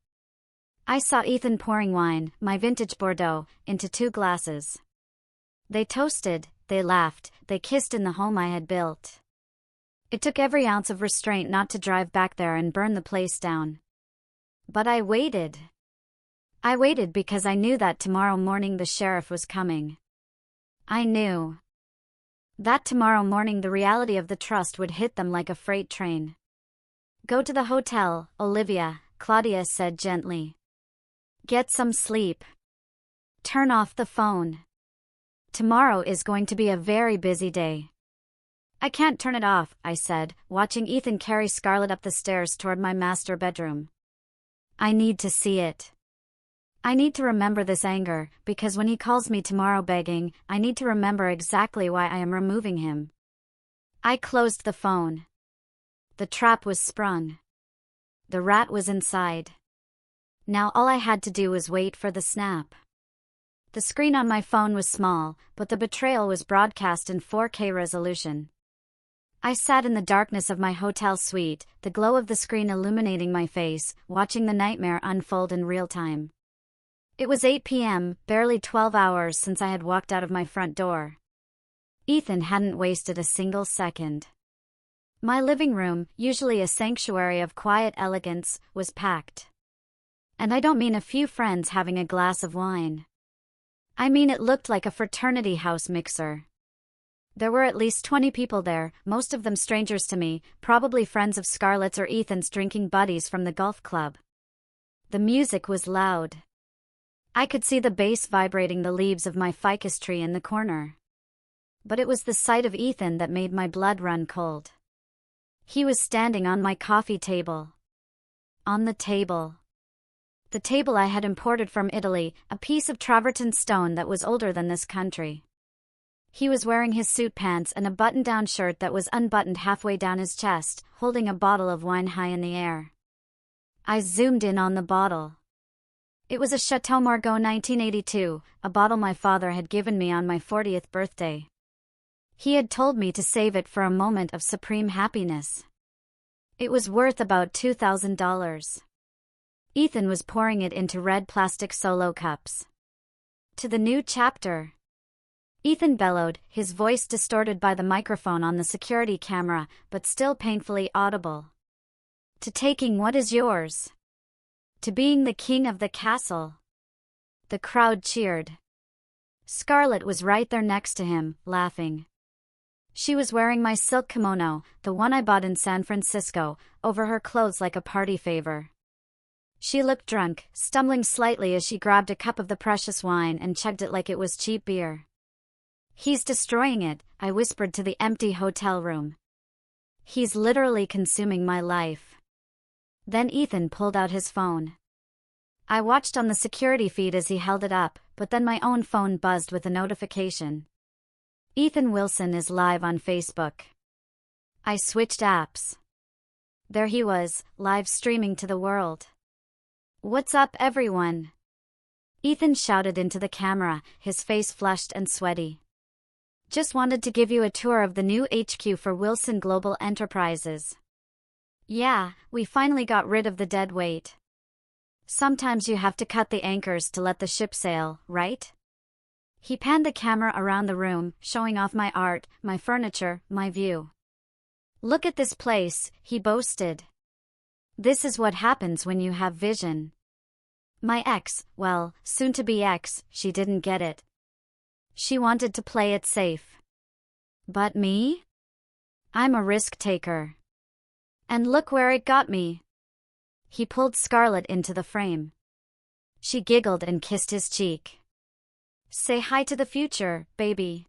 Speaker 1: I saw Ethan pouring wine, my vintage Bordeaux, into 2 glasses. They toasted, they laughed, they kissed in the home I had built. It took every ounce of restraint not to drive back there and burn the place down. But I waited. I waited because I knew that tomorrow morning the sheriff was coming. I knew that tomorrow morning the reality of the trust would hit them like a freight train. Go to the hotel, Olivia, Claudia said gently. Get some sleep. Turn off the phone. Tomorrow is going to be a very busy day. I can't turn it off, I said, watching Ethan carry Scarlett up the stairs toward my master bedroom. I need to see it. I need to remember this anger, because when he calls me tomorrow begging, I need to remember exactly why I am removing him. I closed the phone. The trap was sprung. The rat was inside. Now all I had to do was wait for the snap. The screen on my phone was small, but the betrayal was broadcast in 4K resolution. I sat in the darkness of my hotel suite, the glow of the screen illuminating my face, watching the nightmare unfold in real time. It was 8 p.m., barely 12 hours since I had walked out of my front door. Ethan hadn't wasted a single second. My living room, usually a sanctuary of quiet elegance, was packed. And I don't mean a few friends having a glass of wine. I mean it looked like a fraternity house mixer. There were at least 20 people there, most of them strangers to me, probably friends of Scarlett's or Ethan's drinking buddies from the golf club. The music was loud. I could see the bass vibrating the leaves of my ficus tree in the corner. But it was the sight of Ethan that made my blood run cold. He was standing on my coffee table. On the table. The table I had imported from Italy, a piece of travertine stone that was older than this country. He was wearing his suit pants and a button-down shirt that was unbuttoned halfway down his chest, holding a bottle of wine high in the air. I zoomed in on the bottle. It was a Chateau Margaux 1982, a bottle my father had given me on my 40th birthday. He had told me to save it for a moment of supreme happiness. It was worth about $2,000. Ethan was pouring it into red plastic solo cups. To the new chapter. Ethan bellowed, his voice distorted by the microphone on the security camera, but still painfully audible. To taking what is yours. To being the king of the castle. The crowd cheered. Scarlett was right there next to him, laughing. She was wearing my silk kimono, the one I bought in San Francisco, over her clothes like a party favor. She looked drunk, stumbling slightly as she grabbed a cup of the precious wine and chugged it like it was cheap beer. He's destroying it, I whispered to the empty hotel room. He's literally consuming my life. Then Ethan pulled out his phone. I watched on the security feed as he held it up, but then my own phone buzzed with a notification. Ethan Wilson is live on Facebook. I switched apps. There he was, live streaming to the world. What's up, everyone? Ethan shouted into the camera, his face flushed and sweaty. Just wanted to give you a tour of the new HQ for Wilson Global Enterprises. Yeah, we finally got rid of the dead weight. Sometimes you have to cut the anchors to let the ship sail, right? He panned the camera around the room, showing off my art, my furniture, my view. Look at this place, he boasted. This is what happens when you have vision. My ex, well, soon-to-be ex, she didn't get it. She wanted to play it safe. But me? I'm a risk-taker. And look where it got me. He pulled Scarlett into the frame. She giggled and kissed his cheek. Say hi to the future, baby.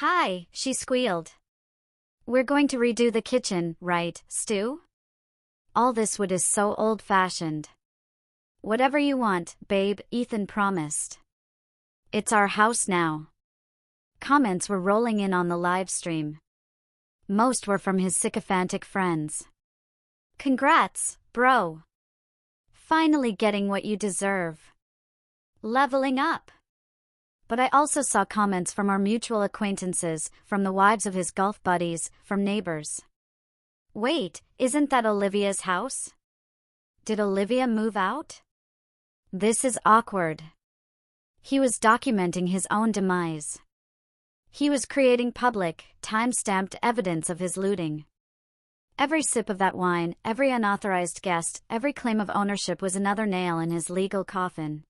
Speaker 1: Hi, she squealed. We're going to redo the kitchen, right, Stu? All this wood is so old-fashioned. Whatever you want, babe, Ethan promised. It's our house now. Comments were rolling in on the live stream. Most were from his sycophantic friends. Congrats, bro. Finally getting what you deserve. Leveling up. But I also saw comments from our mutual acquaintances, from the wives of his golf buddies, from neighbors. Wait, isn't that Olivia's house? Did Olivia move out? This is awkward. He was documenting his own demise. He was creating public, time-stamped evidence of his looting. Every sip of that wine, every unauthorized guest, every claim of ownership was another nail in his legal coffin.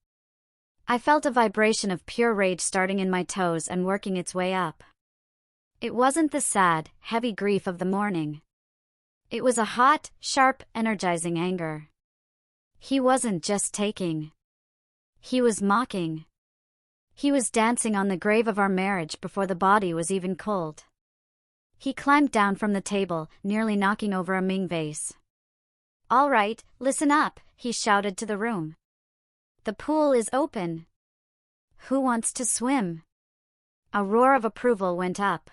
Speaker 1: I felt a vibration of pure rage starting in my toes and working its way up. It wasn't the sad, heavy grief of the morning. It was a hot, sharp, energizing anger. He wasn't just taking. He was mocking. He was dancing on the grave of our marriage before the body was even cold. He climbed down from the table, nearly knocking over a Ming vase. All right, listen up, he shouted to the room. The pool is open. Who wants to swim? A roar of approval went up.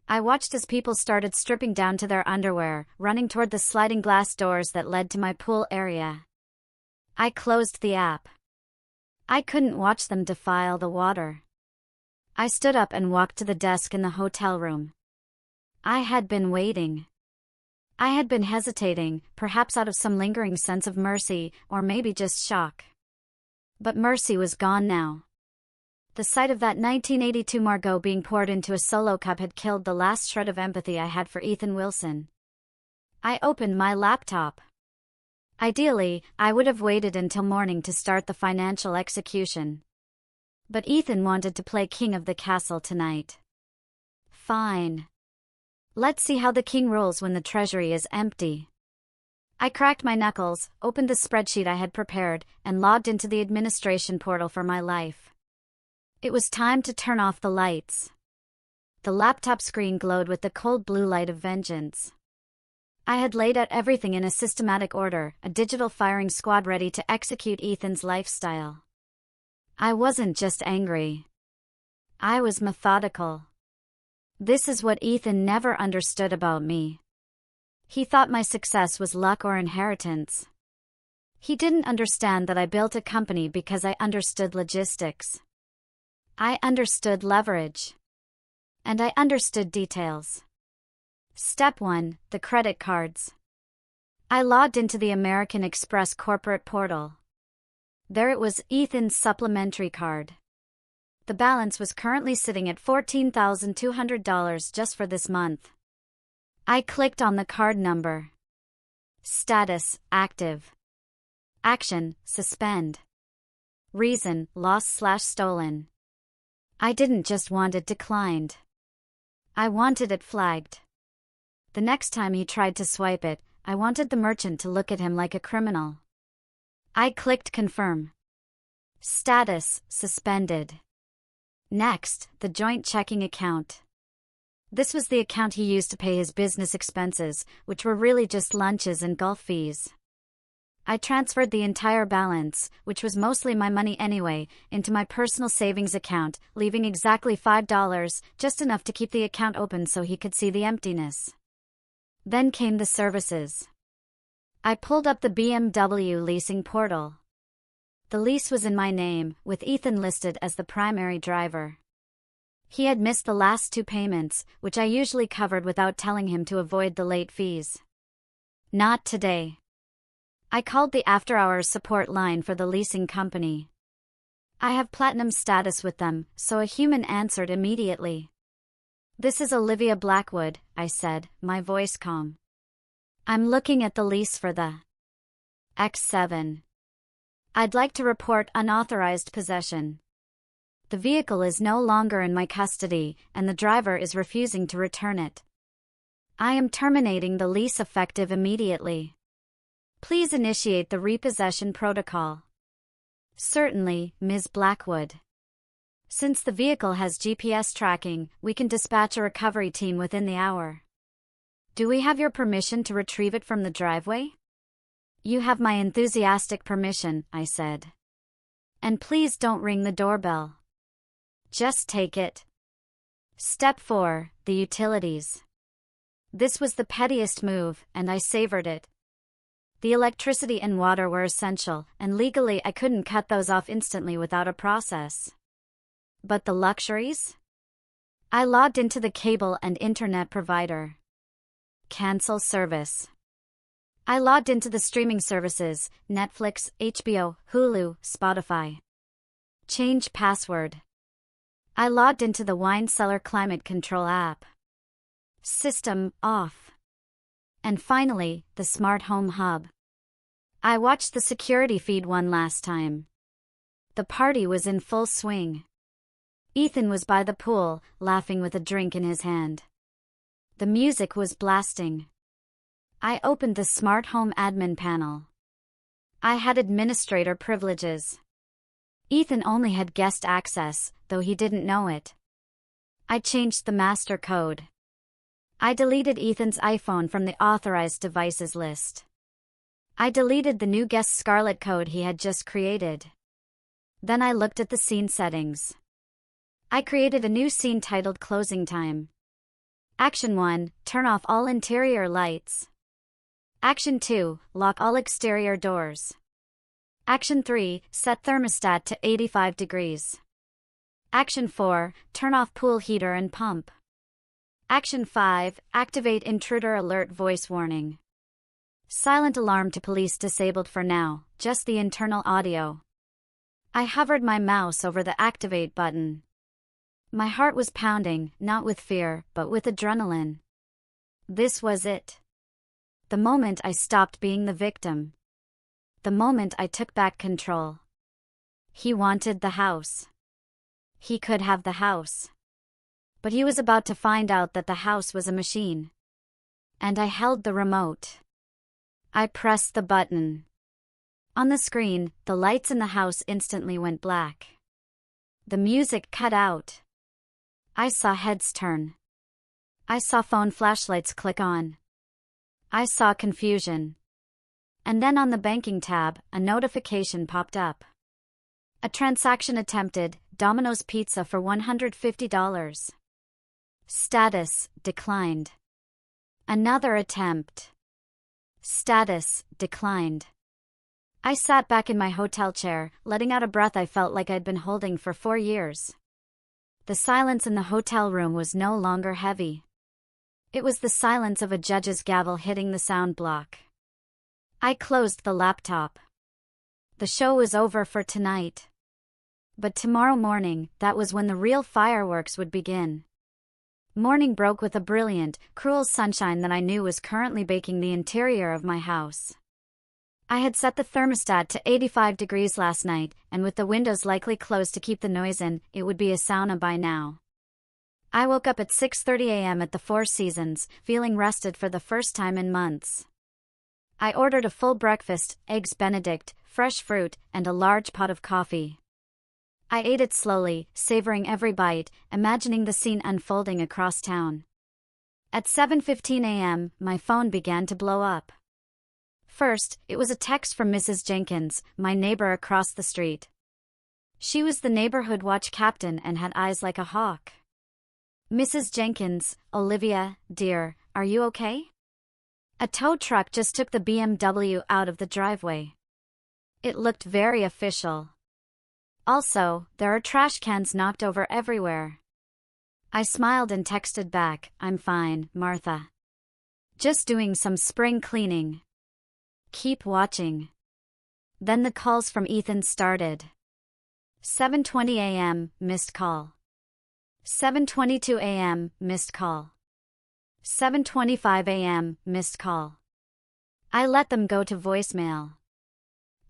Speaker 1: I watched as people started stripping down to their underwear, running toward the sliding glass doors that led to my pool area. I closed the app. I couldn't watch them defile the water. I stood up and walked to the desk in the hotel room. I had been waiting. I had been hesitating, perhaps out of some lingering sense of mercy, or maybe just shock. But mercy was gone now. The sight of that 1982 Margot being poured into a solo cup had killed the last shred of empathy I had for Ethan Wilson. I opened my laptop. Ideally, I would have waited until morning to start the financial execution. But Ethan wanted to play king of the castle tonight. Fine. Let's see how the king rolls when the treasury is empty. I cracked my knuckles, opened the spreadsheet I had prepared, and logged into the administration portal for my life. It was time to turn off the lights. The laptop screen glowed with the cold blue light of vengeance. I had laid out everything in a systematic order, a digital firing squad ready to execute Ethan's lifestyle. I wasn't just angry. I was methodical. This is what Ethan never understood about me. He thought my success was luck or inheritance. He didn't understand that I built a company because I understood logistics. I understood leverage. And I understood details. Step 1, the credit cards. I logged into the American Express corporate portal. There it was, Ethan's supplementary card. The balance was currently sitting at $14,200 just for this month. I clicked on the card number. Status, active. Action, suspend. Reason, lost/stolen. I didn't just want it declined. I wanted it flagged. The next time he tried to swipe it, I wanted the merchant to look at him like a criminal. I clicked confirm. Status, suspended. Next, the joint checking account. This was the account he used to pay his business expenses, which were really just lunches and golf fees. I transferred the entire balance, which was mostly my money anyway, into my personal savings account, leaving exactly $5, just enough to keep the account open so he could see the emptiness. Then came the services. I pulled up the BMW leasing portal. The lease was in my name, with Ethan listed as the primary driver. He had missed the last 2 payments, which I usually covered without telling him to avoid the late fees. Not today. I called the after-hours support line for the leasing company. I have platinum status with them, so a human answered immediately. "This is Olivia Blackwood," I said, my voice calm. "I'm looking at the lease for the X7. I'd like to report unauthorized possession. The vehicle is no longer in my custody, and the driver is refusing to return it. I am terminating the lease effective immediately. Please initiate the repossession protocol." "Certainly, Ms. Blackwood. Since the vehicle has GPS tracking, we can dispatch a recovery team within the hour. Do we have your permission to retrieve it from the driveway?" "You have my enthusiastic permission," I said. "And please don't ring the doorbell. Just take it." Step 4, the utilities. This was the pettiest move, and I savored it. The electricity and water were essential, and legally I couldn't cut those off instantly without a process. But the luxuries? I logged into the cable and internet provider. Cancel service. I logged into the streaming services, Netflix, HBO, Hulu, Spotify. Change password. I logged into the wine cellar climate control app. System off. And finally, the smart home hub. I watched the security feed one last time. The party was in full swing. Ethan was by the pool, laughing with a drink in his hand. The music was blasting. I opened the smart home admin panel. I had administrator privileges. Ethan only had guest access, though he didn't know it. I changed the master code. I deleted Ethan's iPhone from the authorized devices list. I deleted the new guest Scarlet code he had just created. Then I looked at the scene settings. I created a new scene titled Closing Time. Action 1, turn off all interior lights. Action 2, lock all exterior doors. Action 3, set thermostat to 85 degrees. Action 4, turn off pool heater and pump. Action 5, activate intruder alert voice warning. Silent alarm to police disabled for now, just the internal audio. I hovered my mouse over the activate button. My heart was pounding, not with fear, but with adrenaline. This was it. The moment I stopped being the victim. The moment I took back control. He wanted the house. He could have the house. But he was about to find out that the house was a machine. And I held the remote. I pressed the button. On the screen, the lights in the house instantly went black. The music cut out. I saw heads turn. I saw phone flashlights click on. I saw confusion. And then on the banking tab, a notification popped up. A transaction attempted, Domino's Pizza for $150. Status, declined. Another attempt. Status, declined. I sat back in my hotel chair, letting out a breath I felt like I'd been holding for 4 years. The silence in the hotel room was no longer heavy. It was the silence of a judge's gavel hitting the sound block. I closed the laptop. The show was over for tonight. But tomorrow morning, that was when the real fireworks would begin. Morning broke with a brilliant, cruel sunshine that I knew was currently baking the interior of my house. I had set the thermostat to 85 degrees last night, and with the windows likely closed to keep the noise in, it would be a sauna by now. I woke up at 6:30 a.m. at the Four Seasons, feeling rested for the first time in months. I ordered a full breakfast, eggs Benedict, fresh fruit, and a large pot of coffee. I ate it slowly, savoring every bite, imagining the scene unfolding across town. At 7:15 a.m., my phone began to blow up. First, it was a text from Mrs. Jenkins, my neighbor across the street. She was the neighborhood watch captain and had eyes like a hawk. Mrs. Jenkins, Olivia, dear, are you okay? A tow truck just took the BMW out of the driveway. It looked very official. Also, there are trash cans knocked over everywhere. I smiled and texted back, I'm fine, Martha. Just doing some spring cleaning. Keep watching. Then the calls from Ethan started. 7:20 a.m., missed call. 7:22 a.m., missed call. 7:25 a.m., missed call. I let them go to voicemail.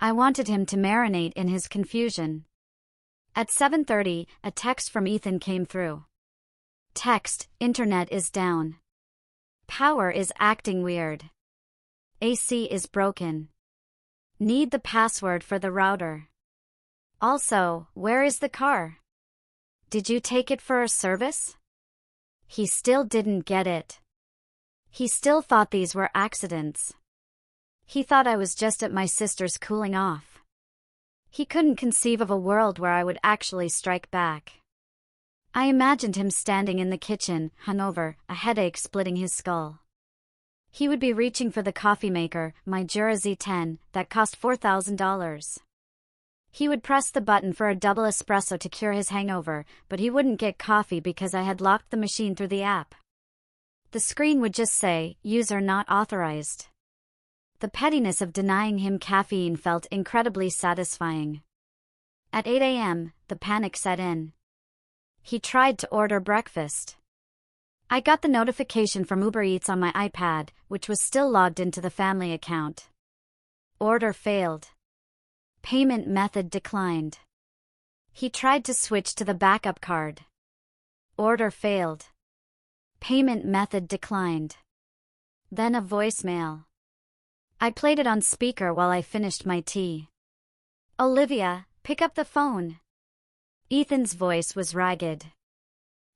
Speaker 1: I wanted him to marinate in his confusion. At 7:30, a text from Ethan came through. Text, internet is down. Power is acting weird. AC is broken. Need the password for the router. Also, where is the car? Did you take it for a service? He still didn't get it. He still thought these were accidents. He thought I was just at my sister's cooling off. He couldn't conceive of a world where I would actually strike back. I imagined him standing in the kitchen, hungover, a headache splitting his skull. He would be reaching for the coffee maker, my Jura Z10, that cost $4,000. He would press the button for a double espresso to cure his hangover, but he wouldn't get coffee because I had locked the machine through the app. The screen would just say, user not authorized. The pettiness of denying him caffeine felt incredibly satisfying. At 8 a.m., the panic set in. He tried to order breakfast. I got the notification from Uber Eats on my iPad, which was still logged into the family account. Order failed. Payment method declined. He tried to switch to the backup card. Order failed. Payment method declined. Then a voicemail. I played it on speaker while I finished my tea. Olivia, pick up the phone. Ethan's voice was ragged.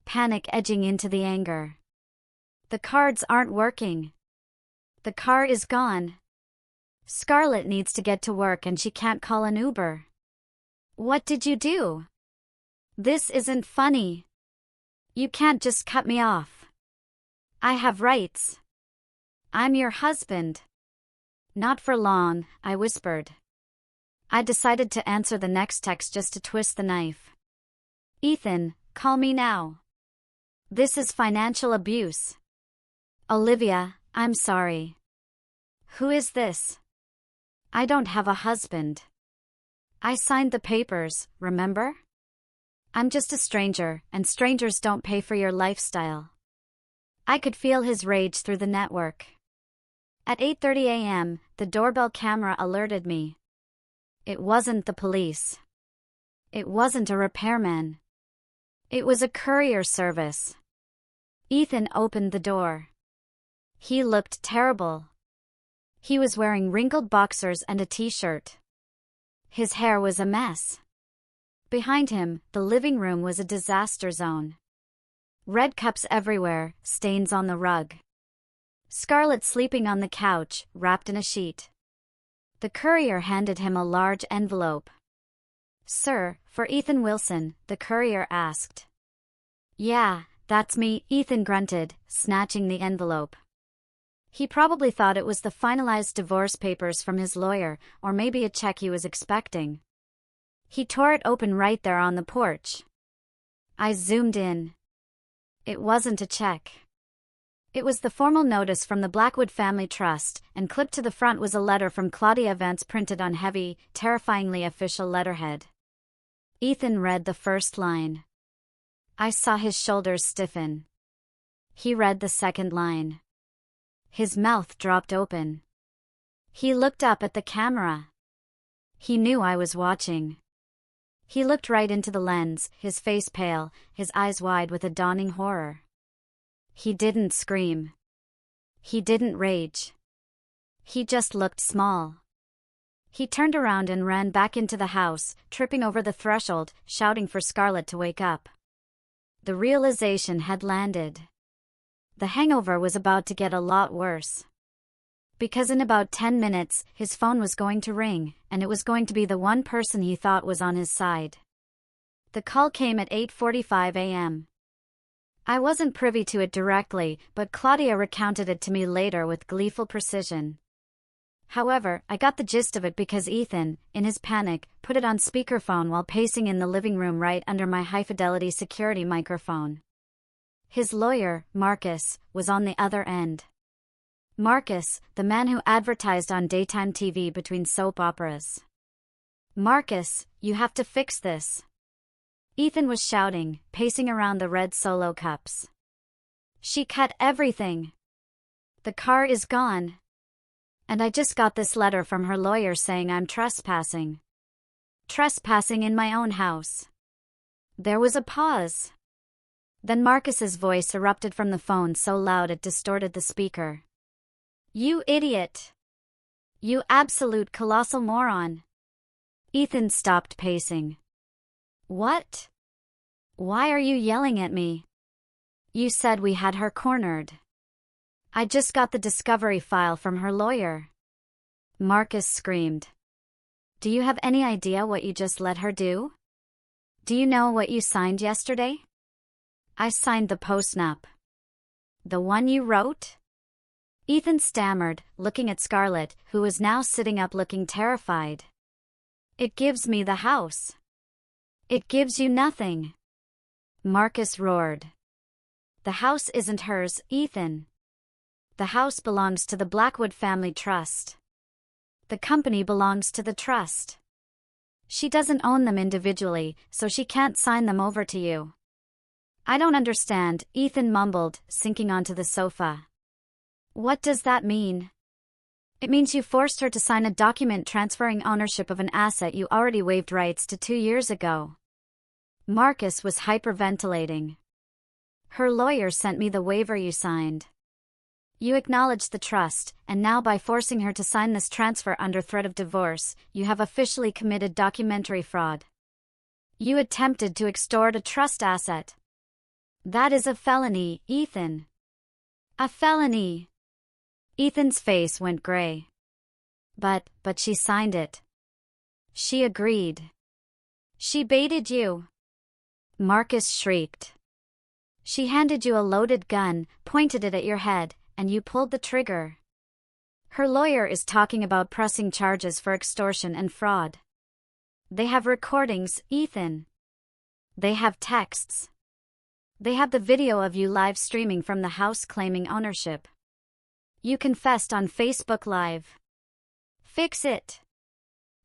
Speaker 1: Panic edging into the anger. The cards aren't working. The car is gone. Scarlett needs to get to work and she can't call an Uber. What did you do? This isn't funny. You can't just cut me off. I have rights. I'm your husband. Not for long, I whispered. I decided to answer the next text just to twist the knife. Ethan, call me now. This is financial abuse. Olivia, I'm sorry. Who is this? I don't have a husband. I signed the papers, remember? I'm just a stranger, and strangers don't pay for your lifestyle. I could feel his rage through the network. At 8:30 a.m., the doorbell camera alerted me. It wasn't the police. It wasn't a repairman. It was a courier service. Ethan opened the door. He looked terrible. He was wearing wrinkled boxers and a t-shirt. His hair was a mess. Behind him, the living room was a disaster zone. Red cups everywhere, stains on the rug. Scarlett sleeping on the couch, wrapped in a sheet. The courier handed him a large envelope. Sir, for Ethan Wilson, the courier asked. Yeah, that's me, Ethan grunted, snatching the envelope. He probably thought it was the finalized divorce papers from his lawyer, or maybe a check he was expecting. He tore it open right there on the porch. I zoomed in. It wasn't a check. It was the formal notice from the Blackwood Family Trust, and clipped to the front was a letter from Claudia Vance printed on heavy, terrifyingly official letterhead. Ethan read the first line. I saw his shoulders stiffen. He read the second line. His mouth dropped open. He looked up at the camera. He knew I was watching. He looked right into the lens, his face pale, his eyes wide with a dawning horror. He didn't scream. He didn't rage. He just looked small. He turned around and ran back into the house, tripping over the threshold, shouting for Scarlett to wake up. The realization had landed. The hangover was about to get a lot worse. Because in about 10 minutes, his phone was going to ring, and it was going to be the one person he thought was on his side. The call came at 8:45 a.m. I wasn't privy to it directly, but Claudia recounted it to me later with gleeful precision. However, I got the gist of it because Ethan, in his panic, put it on speakerphone while pacing in the living room right under my high-fidelity security microphone. His lawyer, Marcus, was on the other end. Marcus, the man who advertised on daytime TV between soap operas. Marcus, you have to fix this. Ethan was shouting, pacing around the red Solo cups. She cut everything. The car is gone. And I just got this letter from her lawyer saying I'm trespassing. Trespassing in my own house. There was a pause. Then Marcus's voice erupted from the phone so loud it distorted the speaker. You idiot! You absolute colossal moron! Ethan stopped pacing. What? Why are you yelling at me? You said we had her cornered. I just got the discovery file from her lawyer. Marcus screamed. Do you have any idea what you just let her do? Do you know what you signed yesterday? I signed the postnup. The one you wrote? Ethan stammered, looking at Scarlett, who was now sitting up looking terrified. It gives me the house. It gives you nothing. Marcus roared. The house isn't hers, Ethan. The house belongs to the Blackwood Family Trust. The company belongs to the trust. She doesn't own them individually, so she can't sign them over to you. I don't understand, Ethan mumbled, sinking onto the sofa. What does that mean? It means you forced her to sign a document transferring ownership of an asset you already waived rights to 2 years ago. Marcus was hyperventilating. Her lawyer sent me the waiver you signed. You acknowledged the trust, and now by forcing her to sign this transfer under threat of divorce, you have officially committed documentary fraud. You attempted to extort a trust asset. That is a felony, Ethan. A felony. Ethan's face went gray. But she signed it. She agreed. She baited you. Marcus shrieked. She handed you a loaded gun, pointed it at your head, and you pulled the trigger. Her lawyer is talking about pressing charges for extortion and fraud. They have recordings, Ethan. They have texts. They have the video of you live streaming from the house claiming ownership. You confessed on Facebook Live. Fix it.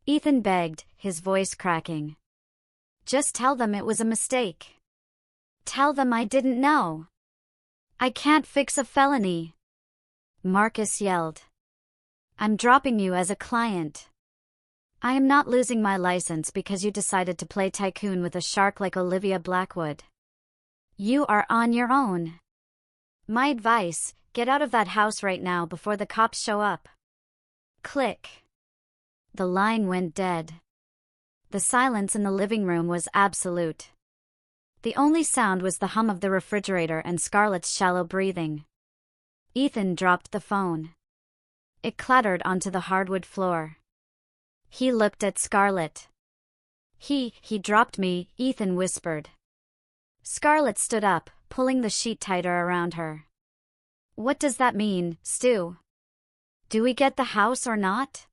Speaker 1: Ethan begged, his voice cracking. Just tell them it was a mistake. Tell them I didn't know. I can't fix a felony. Marcus yelled. I'm dropping you as a client. I am not losing my license because you decided to play tycoon with a shark like Olivia Blackwood. You are on your own. My advice, get out of that house right now before the cops show up. Click. The line went dead. The silence in the living room was absolute. The only sound was the hum of the refrigerator and Scarlett's shallow breathing. Ethan dropped the phone. It clattered onto the hardwood floor. He looked at Scarlett. He dropped me, Ethan whispered. Scarlett stood up, pulling the sheet tighter around her. What does that mean, Stu? Do we get the house or not?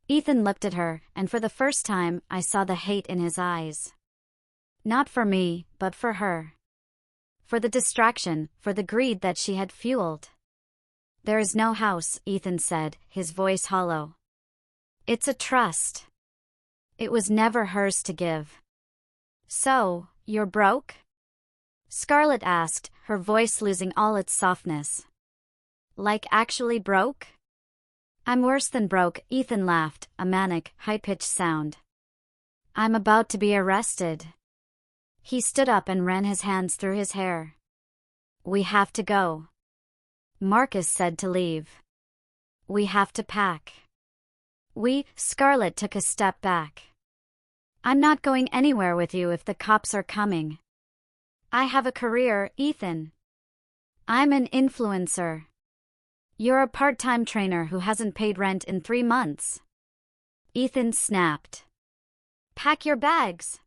Speaker 1: Ethan looked at her, and for the first time, I saw the hate in his eyes. Not for me, but for her. For the distraction, for the greed that she had fueled. There is no house, Ethan said, his voice hollow. It's a trust. It was never hers to give. So, you're broke? Scarlett asked, her voice losing all its softness. Like actually broke? I'm worse than broke, Ethan laughed, a manic, high-pitched sound. I'm about to be arrested. He stood up and ran his hands through his hair. We have to go. Marcus said to leave. We have to pack. Scarlett took a step back. I'm not going anywhere with you if the cops are coming. I have a career, Ethan. I'm an influencer. You're a part-time trainer who hasn't paid rent in 3 months. Ethan snapped. Pack your bags.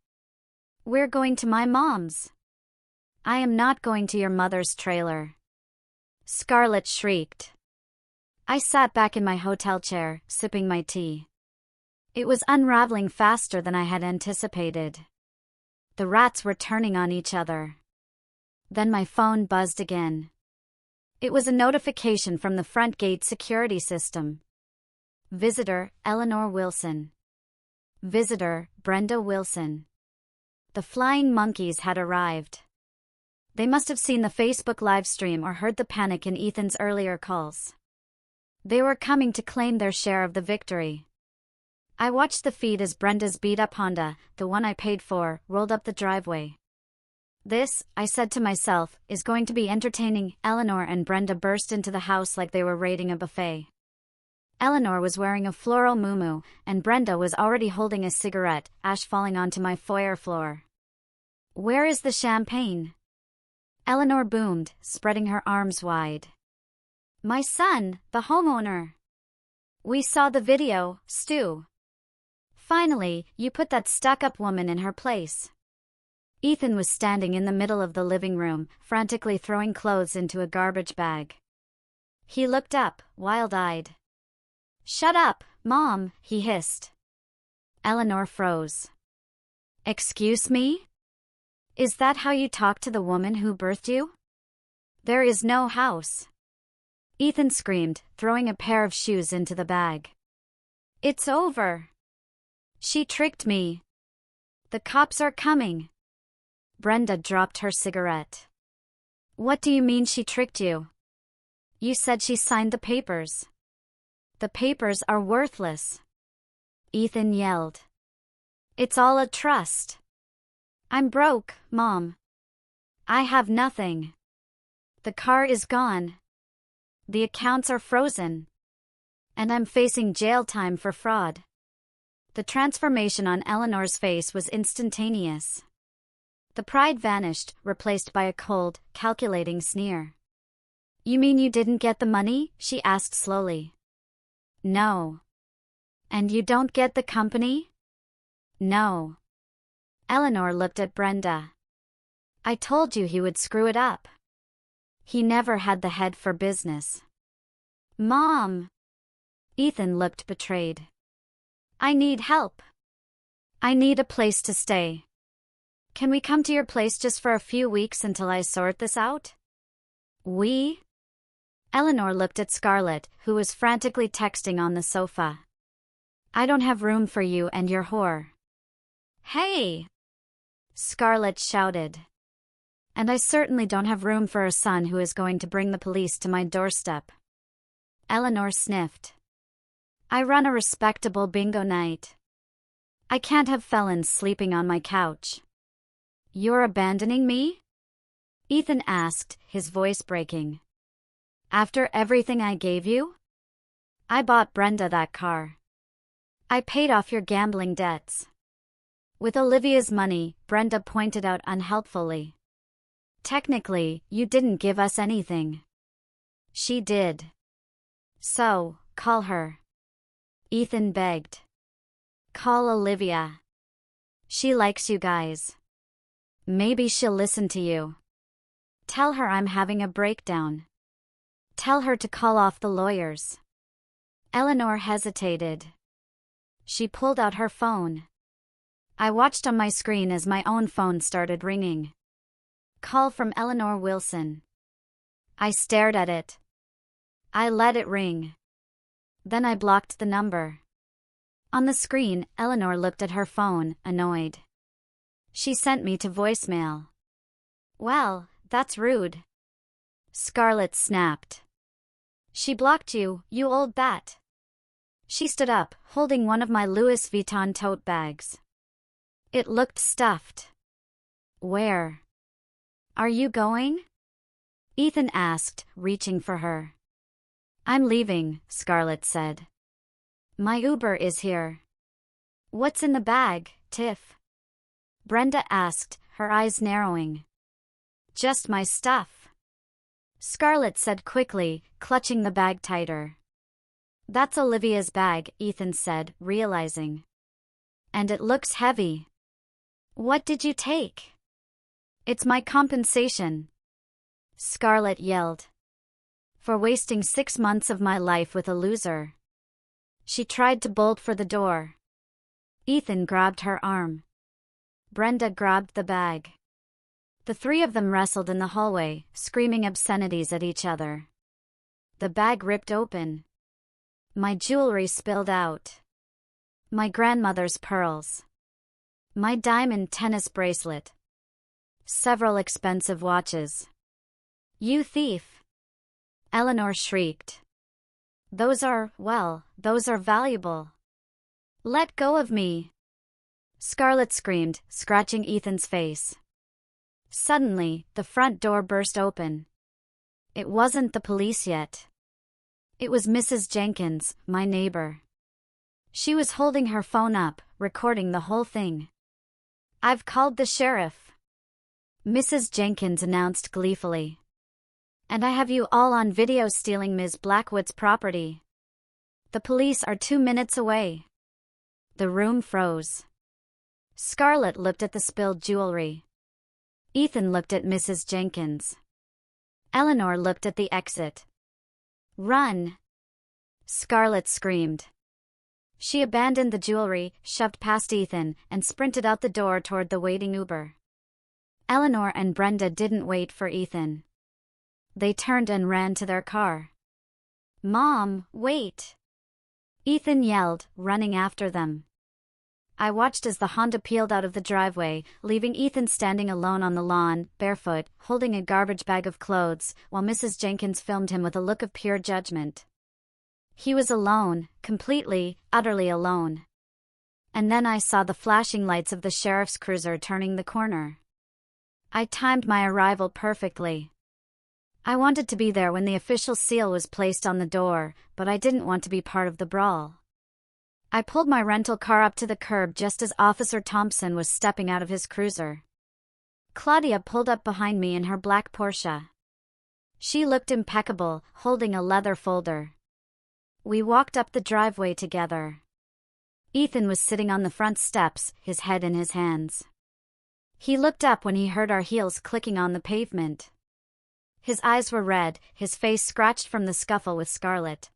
Speaker 1: We're going to my mom's. I am not going to your mother's trailer. Scarlett shrieked. I sat back in my hotel chair, sipping my tea. It was unraveling faster than I had anticipated. The rats were turning on each other. Then my phone buzzed again. It was a notification from the front gate security system. Visitor, Eleanor Wilson. Visitor, Brenda Wilson. The flying monkeys had arrived. They must have seen the Facebook live stream or heard the panic in Ethan's earlier calls. They were coming to claim their share of the victory. I watched the feed as Brenda's beat-up Honda, the one I paid for, rolled up the driveway. This, I said to myself, is going to be entertaining. Eleanor and Brenda burst into the house like they were raiding a buffet. Eleanor was wearing a floral muumuu, and Brenda was already holding a cigarette, ash falling onto my foyer floor. Where is the champagne? Eleanor boomed, spreading her arms wide. My son, the homeowner. We saw the video, Stu. Finally, you put that stuck-up woman in her place. Ethan was standing in the middle of the living room, frantically throwing clothes into a garbage bag. He looked up, wild-eyed. Shut up, Mom, he hissed. Eleanor froze. Excuse me? Is that how you talk to the woman who birthed you? There is no house. Ethan screamed, throwing a pair of shoes into the bag. It's over. She tricked me. The cops are coming. Brenda dropped her cigarette. What do you mean she tricked you? You said she signed the papers. The papers are worthless. Ethan yelled. It's all a trust. I'm broke, Mom. I have nothing. The car is gone. The accounts are frozen. And I'm facing jail time for fraud. The transformation on Eleanor's face was instantaneous. The pride vanished, replaced by a cold, calculating sneer. You mean you didn't get the money? She asked slowly. No. And you don't get the company? No. Eleanor looked at Brenda. I told you he would screw it up. He never had the head for business. Mom! Ethan looked betrayed. I need help. I need a place to stay. Can we come to your place just for a few weeks until I sort this out? We? Eleanor looked at Scarlett, who was frantically texting on the sofa. I don't have room for you and your whore. Hey! Scarlett shouted. And I certainly don't have room for a son who is going to bring the police to my doorstep. Eleanor sniffed. I run a respectable bingo night. I can't have felons sleeping on my couch. You're abandoning me? Ethan asked, his voice breaking. After everything I gave you? I bought Brenda that car. I paid off your gambling debts. With Olivia's money, Brenda pointed out unhelpfully. Technically, you didn't give us anything. She did. So, call her. Ethan begged. Call Olivia. She likes you guys. Maybe she'll listen to you. Tell her I'm having a breakdown. Tell her to call off the lawyers. Eleanor hesitated. She pulled out her phone. I watched on my screen as my own phone started ringing. Call from Eleanor Wilson. I stared at it. I let it ring. Then I blocked the number. On the screen, Eleanor looked at her phone, annoyed. She sent me to voicemail. Well, that's rude. Scarlett snapped. She blocked you, you old bat. She stood up, holding one of my Louis Vuitton tote bags. It looked stuffed. Where? Are you going? Ethan asked, reaching for her. I'm leaving, Scarlett said. My Uber is here. What's in the bag, Tiff? Brenda asked, her eyes narrowing. Just my stuff. Scarlett said quickly, clutching the bag tighter. That's Olivia's bag, Ethan said, realizing. And it looks heavy. What did you take? It's my compensation. Scarlett yelled. For wasting 6 months of my life with a loser. She tried to bolt for the door. Ethan grabbed her arm. Brenda grabbed the bag. The three of them wrestled in the hallway, screaming obscenities at each other. The bag ripped open. My jewelry spilled out. My grandmother's pearls. My diamond tennis bracelet. Several expensive watches. You thief! Eleanor shrieked. Those are valuable. Let go of me! Scarlett screamed, scratching Ethan's face. Suddenly, the front door burst open. It wasn't the police yet. It was Mrs. Jenkins, my neighbor. She was holding her phone up, recording the whole thing. I've called the sheriff. Mrs. Jenkins announced gleefully. And I have you all on video stealing Ms. Blackwood's property. The police are 2 minutes away. The room froze. Scarlett looked at the spilled jewelry. Ethan looked at Mrs. Jenkins. Eleanor looked at the exit. Run! Scarlett screamed. She abandoned the jewelry, shoved past Ethan, and sprinted out the door toward the waiting Uber. Eleanor and Brenda didn't wait for Ethan. They turned and ran to their car. Mom, wait! Ethan yelled, running after them. I watched as the Honda peeled out of the driveway, leaving Ethan standing alone on the lawn, barefoot, holding a garbage bag of clothes, while Mrs. Jenkins filmed him with a look of pure judgment. He was alone, completely, utterly alone. And then I saw the flashing lights of the sheriff's cruiser turning the corner. I timed my arrival perfectly. I wanted to be there when the official seal was placed on the door, but I didn't want to be part of the brawl. I pulled my rental car up to the curb just as Officer Thompson was stepping out of his cruiser. Claudia pulled up behind me in her black Porsche. She looked impeccable, holding a leather folder. We walked up the driveway together. Ethan was sitting on the front steps, his head in his hands. He looked up when he heard our heels clicking on the pavement. His eyes were red, his face scratched from the scuffle with Scarlett.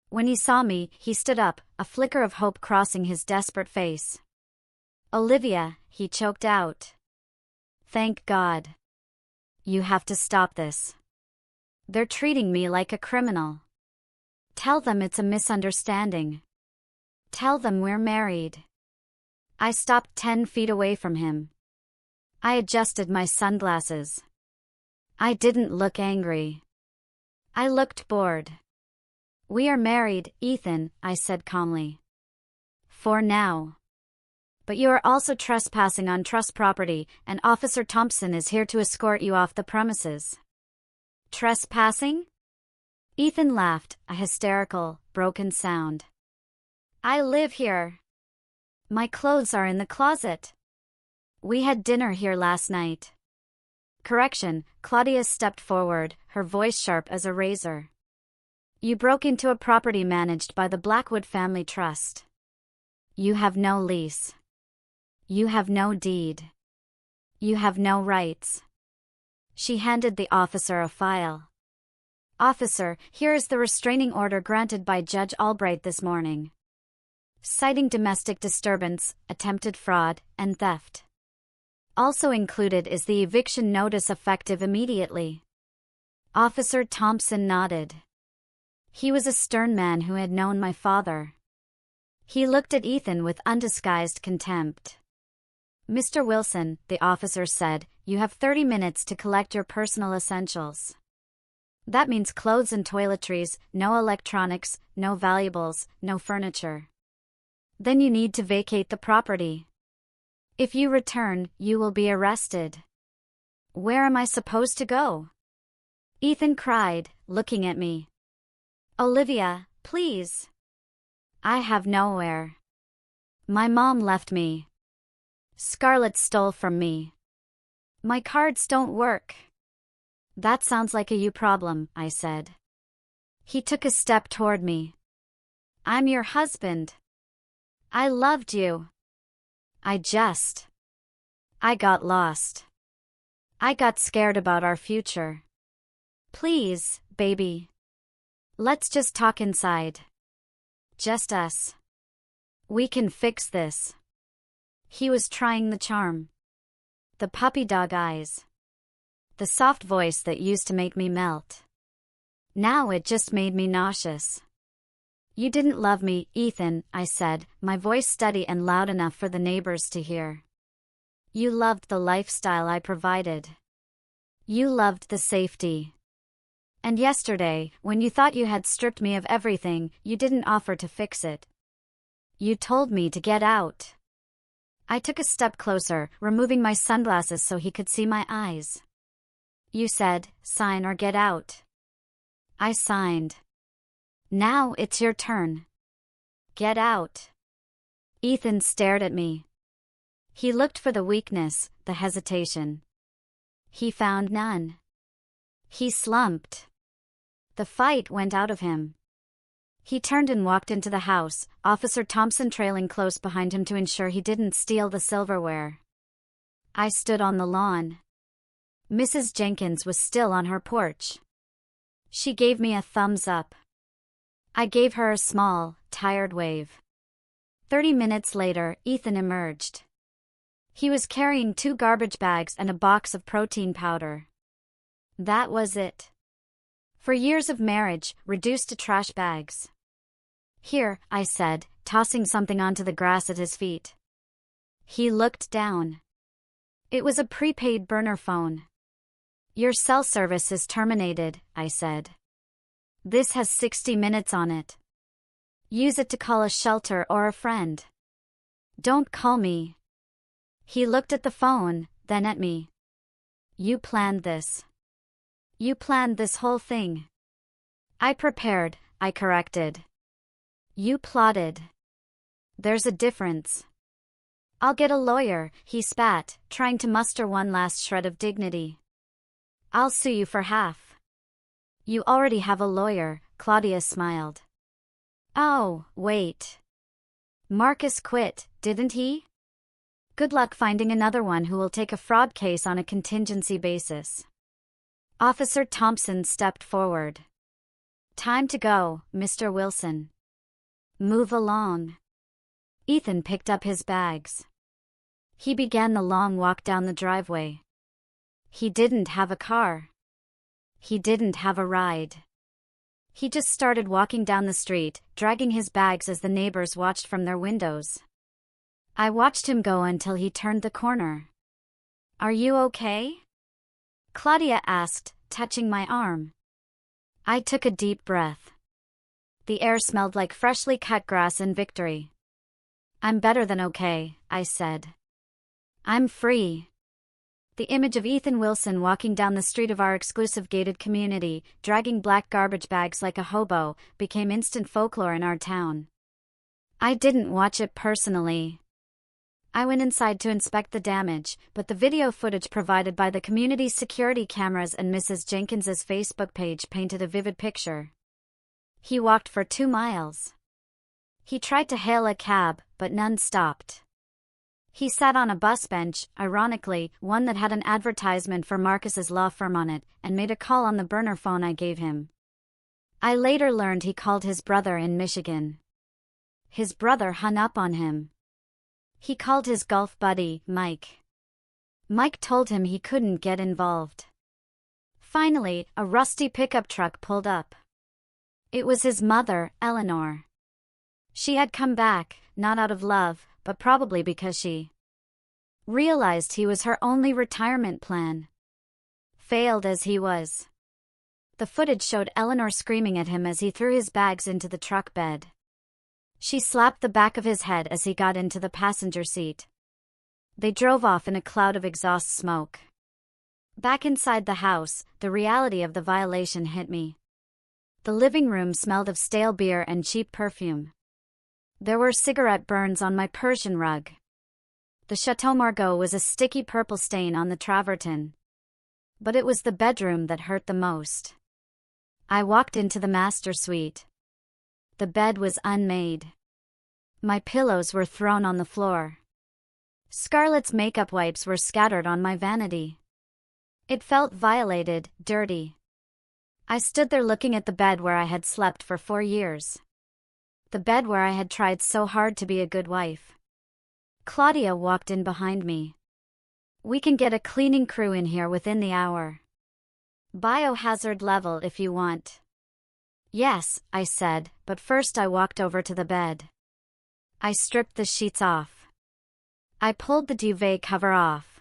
Speaker 1: When he saw me, he stood up, a flicker of hope crossing his desperate face. "Olivia," he choked out. "Thank God. You have to stop this. They're treating me like a criminal. Tell them it's a misunderstanding. Tell them we're married." I stopped 10 feet away from him. I adjusted my sunglasses. I didn't look angry. I looked bored. "We are married, Ethan," I said calmly. "For now. But you are also trespassing on trust property, and Officer Thompson is here to escort you off the premises." "Trespassing?" Ethan laughed, a hysterical, broken sound. "I live here. My clothes are in the closet. We had dinner here last night." Correction, Claudia stepped forward, her voice sharp as a razor. "You broke into a property managed by the Blackwood Family Trust. You have no lease. You have no deed. You have no rights." She handed the officer a file. "Officer, here is the restraining order granted by Judge Albright this morning. Citing domestic disturbance, attempted fraud, and theft. Also included is the eviction notice effective immediately." Officer Thompson nodded. He was a stern man who had known my father. He looked at Ethan with undisguised contempt. "Mr. Wilson," the officer said, "you have 30 minutes to collect your personal essentials. That means clothes and toiletries, no electronics, no valuables, no furniture. Then you need to vacate the property. If you return, you will be arrested." "Where am I supposed to go?" Ethan cried, looking at me. "Olivia, please. I have nowhere. My mom left me. Scarlett stole from me. My cards don't work." "That sounds like a you problem," I said. He took a step toward me. "I'm your husband. I loved you. I got lost. I got scared about our future. Please, baby. Let's just talk inside. Just us. We can fix this." He was trying the charm. The puppy dog eyes. The soft voice that used to make me melt. Now it just made me nauseous. "You didn't love me, Ethan," I said, my voice steady and loud enough for the neighbors to hear. "You loved the lifestyle I provided. You loved the safety. And yesterday, when you thought you had stripped me of everything, you didn't offer to fix it. You told me to get out." I took a step closer, removing my sunglasses so he could see my eyes. "You said, sign or get out." I signed. "Now it's your turn. Get out." Ethan stared at me. He looked for the weakness, the hesitation. He found none. He slumped. The fight went out of him. He turned and walked into the house, Officer Thompson trailing close behind him to ensure he didn't steal the silverware. I stood on the lawn. Mrs. Jenkins was still on her porch. She gave me a thumbs up. I gave her a small, tired wave. 30 minutes later, Ethan emerged. He was carrying 2 garbage bags and a box of protein powder. That was it. For years of marriage, reduced to trash bags. "Here," I said, tossing something onto the grass at his feet. He looked down. It was a prepaid burner phone. "Your cell service is terminated," I said. "This has 60 minutes on it. Use it to call a shelter or a friend. Don't call me." He looked at the phone, then at me. "You planned this. You planned this whole thing." "I prepared," I corrected. "You plotted. There's a difference." "I'll get a lawyer," he spat, trying to muster one last shred of dignity. "I'll sue you for half." "You already have a lawyer," Claudia smiled. "Oh, wait. Marcus quit, didn't he?" Good luck finding another one who will take a fraud case on a contingency basis. Officer Thompson stepped forward. Time to go, Mr. Wilson. Move along. Ethan picked up his bags. He began the long walk down the driveway. He didn't have a car. He didn't have a ride. He just started walking down the street, dragging his bags as the neighbors watched from their windows. I watched him go until he turned the corner. Are you okay? Claudia asked, touching my arm. I took a deep breath. The air smelled like freshly cut grass and victory. I'm better than okay, I said. I'm free. The image of Ethan Wilson walking down the street of our exclusive gated community, dragging black garbage bags like a hobo, became instant folklore in our town. I didn't watch it personally. I went inside to inspect the damage, but the video footage provided by the community's security cameras and Mrs. Jenkins's Facebook page painted a vivid picture. He walked for 2 miles. He tried to hail a cab, but none stopped. He sat on a bus bench, ironically, one that had an advertisement for Marcus's law firm on it, and made a call on the burner phone I gave him. I later learned he called his brother in Michigan. His brother hung up on him. He called his golf buddy, Mike. Mike told him he couldn't get involved. Finally, a rusty pickup truck pulled up. It was his mother, Eleanor. She had come back, not out of love, but probably because she realized he was her only retirement plan. Failed as he was. The footage showed Eleanor screaming at him as he threw his bags into the truck bed. She slapped the back of his head as he got into the passenger seat. They drove off in a cloud of exhaust smoke. Back inside the house, the reality of the violation hit me. The living room smelled of stale beer and cheap perfume. There were cigarette burns on my Persian rug. The Chateau Margaux was a sticky purple stain on the travertin. But it was the bedroom that hurt the most. I walked into the master suite. The bed was unmade. My pillows were thrown on the floor. Scarlett's makeup wipes were scattered on my vanity. It felt violated, dirty. I stood there looking at the bed where I had slept for 4 years. The bed where I had tried so hard to be a good wife. Claudia walked in behind me. We can get a cleaning crew in here within the hour. Biohazard level if you want. Yes, I said, but first I walked over to the bed. I stripped the sheets off. I pulled the duvet cover off.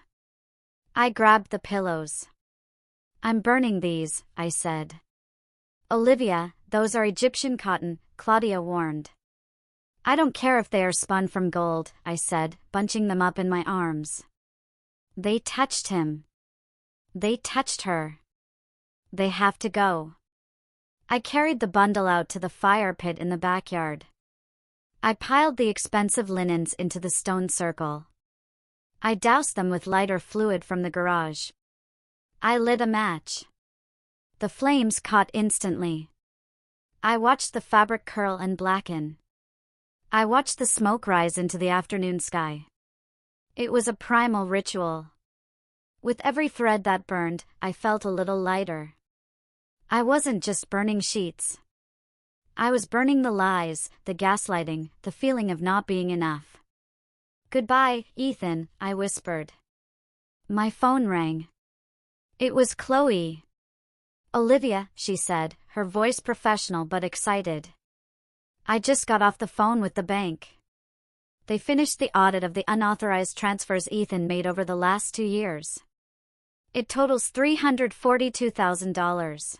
Speaker 1: I grabbed the pillows. I'm burning these, I said. Olivia, those are Egyptian cotton, Claudia warned. I don't care if they are spun from gold, I said, bunching them up in my arms. They touched him. They touched her. They have to go. I carried the bundle out to the fire pit in the backyard. I piled the expensive linens into the stone circle. I doused them with lighter fluid from the garage. I lit a match. The flames caught instantly. I watched the fabric curl and blacken. I watched the smoke rise into the afternoon sky. It was a primal ritual. With every thread that burned, I felt a little lighter. I wasn't just burning sheets. I was burning the lies, the gaslighting, the feeling of not being enough. Goodbye, Ethan, I whispered. My phone rang. It was Chloe. Olivia, she said, her voice professional but excited. I just got off the phone with the bank. They finished the audit of the unauthorized transfers Ethan made over the last 2 years. It totals $342,000.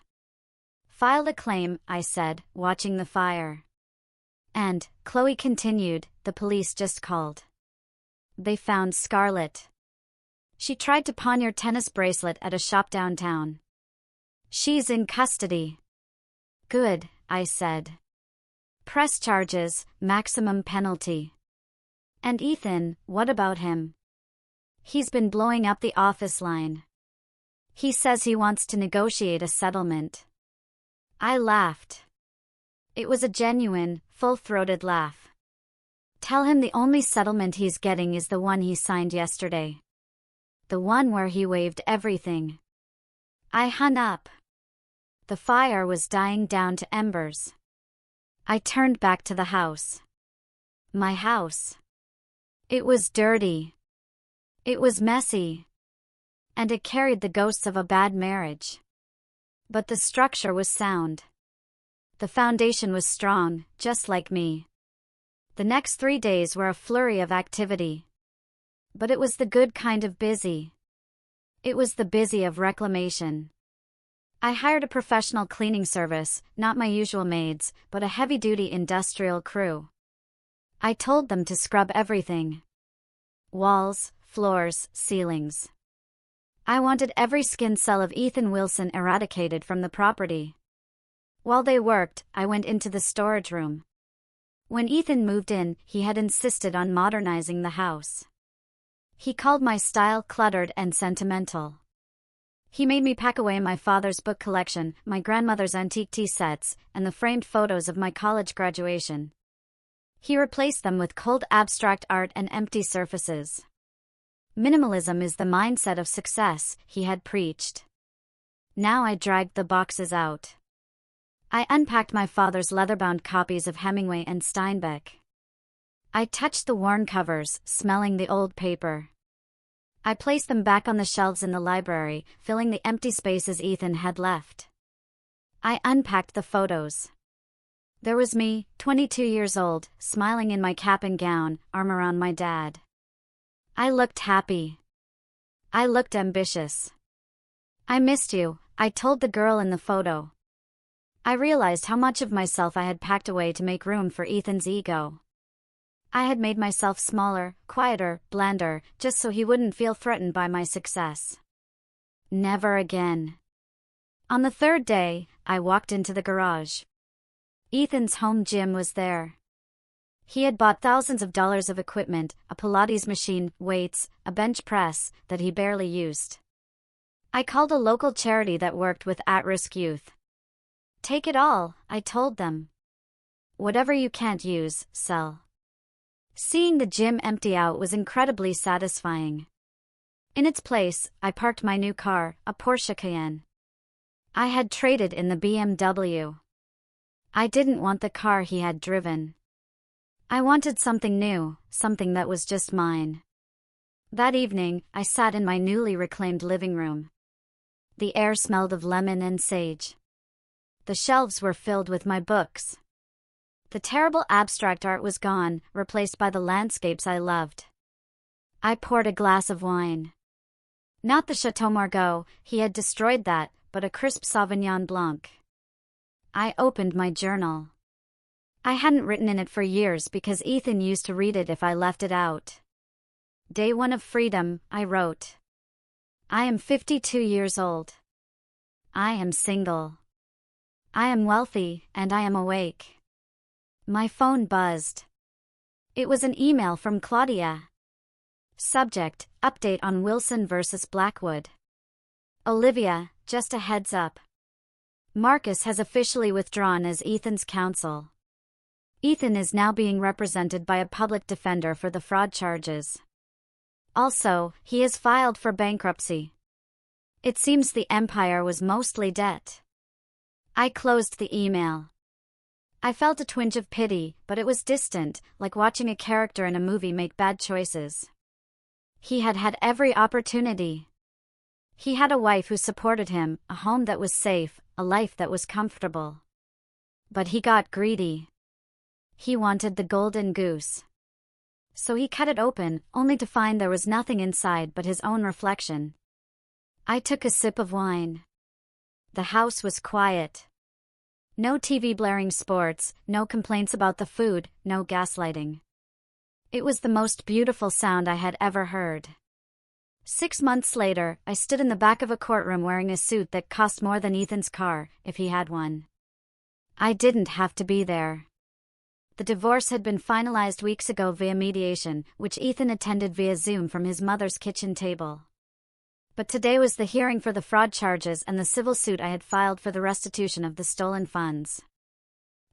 Speaker 1: Filed a claim, I said, watching the fire. And, Chloe continued, the police just called. They found Scarlett. She tried to pawn your tennis bracelet at a shop downtown. She's in custody. Good, I said. Press charges, maximum penalty. And Ethan, what about him? He's been blowing up the office line. He says he wants to negotiate a settlement. I laughed. It was a genuine, full-throated laugh. Tell him the only settlement he's getting is the one he signed yesterday. The one where he waived everything. I hung up. The fire was dying down to embers. I turned back to the house. My house. It was dirty. It was messy. And it carried the ghosts of a bad marriage. But the structure was sound. The foundation was strong, just like me. The next 3 days were a flurry of activity. But it was the good kind of busy. It was the busy of reclamation. I hired a professional cleaning service, not my usual maids, but a heavy-duty industrial crew. I told them to scrub everything. Walls, floors, ceilings. I wanted every skin cell of Ethan Wilson eradicated from the property. While they worked, I went into the storage room. When Ethan moved in, he had insisted on modernizing the house. He called my style cluttered and sentimental. He made me pack away my father's book collection, my grandmother's antique tea sets, and the framed photos of my college graduation. He replaced them with cold abstract art and empty surfaces. Minimalism is the mindset of success, he had preached. Now I dragged the boxes out. I unpacked my father's leather-bound copies of Hemingway and Steinbeck. I touched the worn covers, smelling the old paper. I placed them back on the shelves in the library, filling the empty spaces Ethan had left. I unpacked the photos. There was me, 22 years old, smiling in my cap and gown, arm around my dad. I looked happy. I looked ambitious. I missed you, I told the girl in the photo. I realized how much of myself I had packed away to make room for Ethan's ego. I had made myself smaller, quieter, blander, just so he wouldn't feel threatened by my success. Never again. On the 3rd day, I walked into the garage. Ethan's home gym was there. He had bought thousands of dollars of equipment, a Pilates machine, weights, a bench press, that he barely used. I called a local charity that worked with at-risk youth. Take it all, I told them. Whatever you can't use, sell. Seeing the gym empty out was incredibly satisfying. In its place, I parked my new car, a Porsche Cayenne. I had traded in the BMW. I didn't want the car he had driven. I wanted something new, something that was just mine. That evening, I sat in my newly reclaimed living room. The air smelled of lemon and sage. The shelves were filled with my books. The terrible abstract art was gone, replaced by the landscapes I loved. I poured a glass of wine. Not the Chateau Margaux, he had destroyed that, but a crisp Sauvignon Blanc. I opened my journal. I hadn't written in it for years because Ethan used to read it if I left it out. Day 1 of freedom, I wrote. I am 52 years old. I am single. I am wealthy, and I am awake. My phone buzzed. It was an email from Claudia. Subject, update on Wilson vs. Blackwood. Olivia, just a heads up. Marcus has officially withdrawn as Ethan's counsel. Ethan is now being represented by a public defender for the fraud charges. Also, he has filed for bankruptcy. It seems the empire was mostly debt. I closed the email. I felt a twinge of pity, but it was distant, like watching a character in a movie make bad choices. He had had every opportunity. He had a wife who supported him, a home that was safe, a life that was comfortable. But he got greedy. He wanted the golden goose. So he cut it open, only to find there was nothing inside but his own reflection. I took a sip of wine. The house was quiet. No TV blaring sports, no complaints about the food, no gaslighting. It was the most beautiful sound I had ever heard. 6 months later, I stood in the back of a courtroom wearing a suit that cost more than Ethan's car, if he had one. I didn't have to be there. The divorce had been finalized weeks ago via mediation, which Ethan attended via Zoom from his mother's kitchen table. But today was the hearing for the fraud charges and the civil suit I had filed for the restitution of the stolen funds.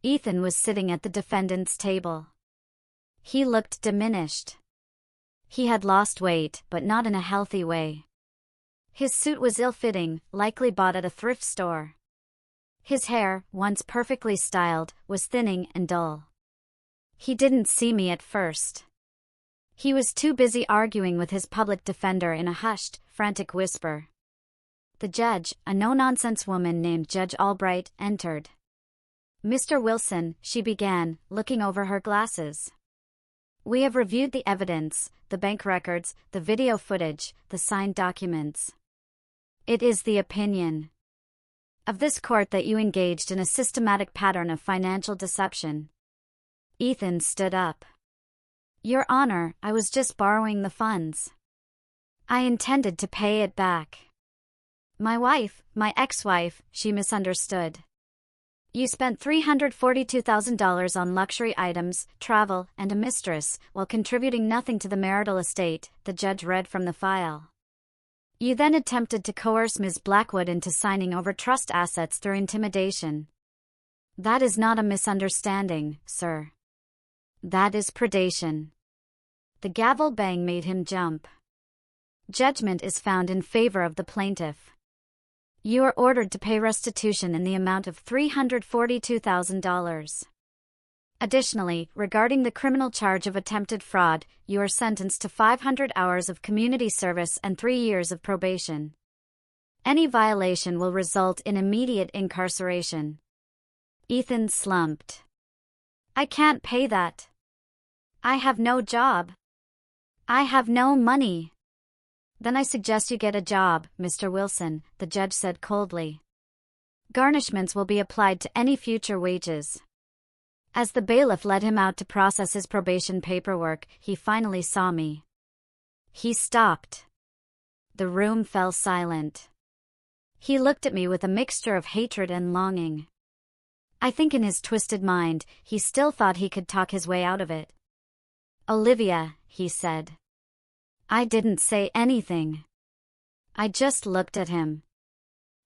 Speaker 1: Ethan was sitting at the defendant's table. He looked diminished. He had lost weight, but not in a healthy way. His suit was ill-fitting, likely bought at a thrift store. His hair, once perfectly styled, was thinning and dull. He didn't see me at first. He was too busy arguing with his public defender in a hushed, frantic whisper. The judge, a no-nonsense woman named Judge Albright, entered. "Mr. Wilson," she began, looking over her glasses. "We have reviewed the evidence, the bank records, the video footage, the signed documents. It is the opinion of this court that you engaged in a systematic pattern of financial deception." Ethan stood up. "Your Honor, I was just borrowing the funds. I intended to pay it back. My ex-wife, she misunderstood. You spent $342,000 on luxury items, travel, and a mistress, while contributing nothing to the marital estate," the judge read from the file. "You then attempted to coerce Ms. Blackwood into signing over trust assets through intimidation. That is not a misunderstanding, sir. That is predation." The gavel bang made him jump. "Judgment is found in favor of the plaintiff. You are ordered to pay restitution in the amount of $342,000. Additionally, regarding the criminal charge of attempted fraud, you are sentenced to 500 hours of community service and 3 years of probation. Any violation will result in immediate incarceration." Ethan slumped. "I can't pay that. I have no job. I have no money." "Then I suggest you get a job, Mr. Wilson," the judge said coldly. "Garnishments will be applied to any future wages." As the bailiff led him out to process his probation paperwork, he finally saw me. He stopped. The room fell silent. He looked at me with a mixture of hatred and longing. I think in his twisted mind, he still thought he could talk his way out of it. "Olivia," he said. I didn't say anything. I just looked at him.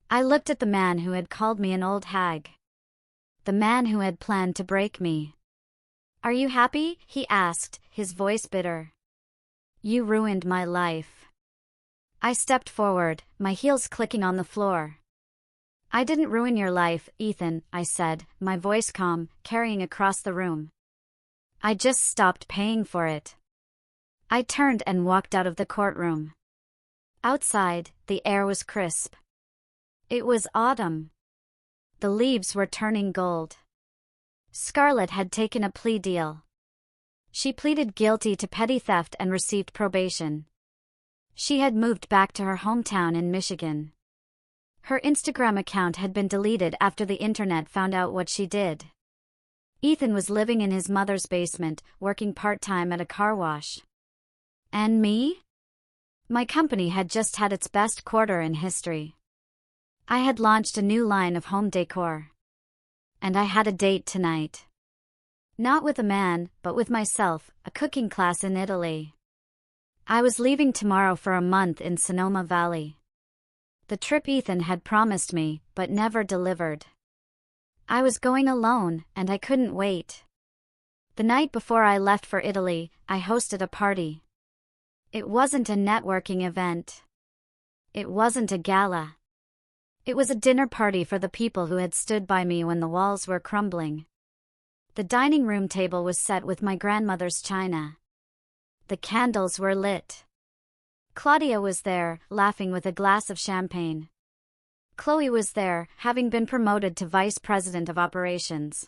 Speaker 1: I looked at the man who had called me an old hag. The man who had planned to break me. "Are you happy?" he asked, his voice bitter. "You ruined my life." I stepped forward, my heels clicking on the floor. "I didn't ruin your life, Ethan," I said, my voice calm, carrying across the room. "I just stopped paying for it." I turned and walked out of the courtroom. Outside, the air was crisp. It was autumn. The leaves were turning gold. Scarlett had taken a plea deal. She pleaded guilty to petty theft and received probation. She had moved back to her hometown in Michigan. Her Instagram account had been deleted after the internet found out what she did. Ethan was living in his mother's basement, working part-time at a car wash. And me? My company had just had its best quarter in history. I had launched a new line of home decor. And I had a date tonight. Not with a man, but with myself, a cooking class in Italy. I was leaving tomorrow for a month in Sonoma Valley. The trip Ethan had promised me, but never delivered. I was going alone, and I couldn't wait. The night before I left for Italy, I hosted a party. It wasn't a networking event. It wasn't a gala. It was a dinner party for the people who had stood by me when the walls were crumbling. The dining room table was set with my grandmother's china. The candles were lit. Claudia was there, laughing with a glass of champagne. Chloe was there, having been promoted to Vice President of Operations.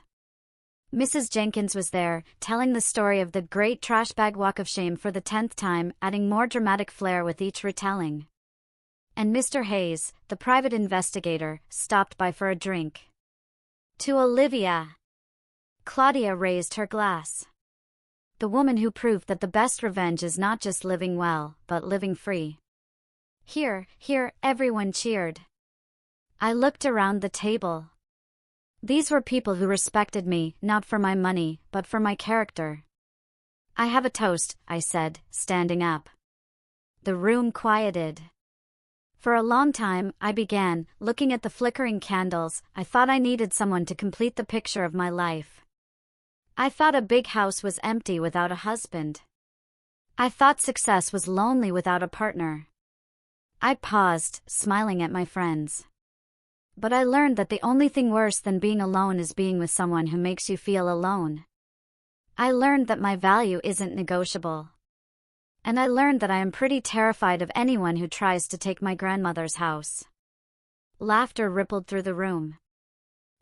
Speaker 1: Mrs. Jenkins was there, telling the story of the Great Trash Bag Walk of Shame for the 10th time, adding more dramatic flair with each retelling. And Mr. Hayes, the private investigator, stopped by for a drink. "To Olivia." Claudia raised her glass. The woman who proved that the best revenge is not just living well, but living free. Here, everyone cheered. I looked around the table. These were people who respected me, not for my money, but for my character. "I have a toast," I said, standing up. The room quieted. For a long time, I began, looking at the flickering candles. I thought I needed someone to complete the picture of my life. I thought a big house was empty without a husband. I thought success was lonely without a partner. I paused, smiling at my friends. But I learned that the only thing worse than being alone is being with someone who makes you feel alone. I learned that my value isn't negotiable. And I learned that I am pretty terrified of anyone who tries to take my grandmother's house. Laughter rippled through the room.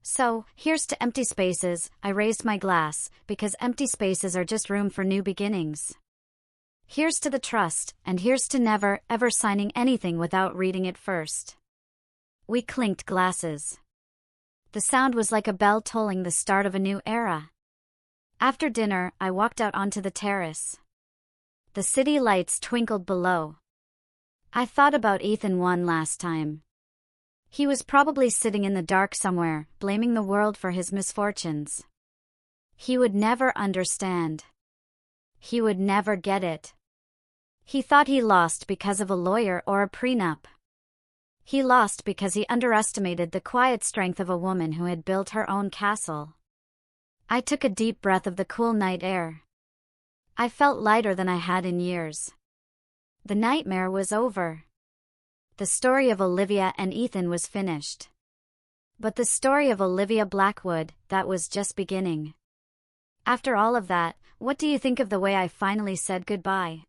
Speaker 1: So, here's to empty spaces. I raised my glass, because empty spaces are just room for new beginnings. Here's to the trust, and here's to never, ever signing anything without reading it first. We clinked glasses. The sound was like a bell tolling the start of a new era. After dinner, I walked out onto the terrace. The city lights twinkled below. I thought about Ethan one last time. He was probably sitting in the dark somewhere, blaming the world for his misfortunes. He would never understand. He would never get it. He thought he lost because of a lawyer or a prenup. He lost because he underestimated the quiet strength of a woman who had built her own castle. I took a deep breath of the cool night air. I felt lighter than I had in years. The nightmare was over. The story of Olivia and Ethan was finished. But the story of Olivia Blackwood, that was just beginning. After all of that, what do you think of the way I finally said goodbye?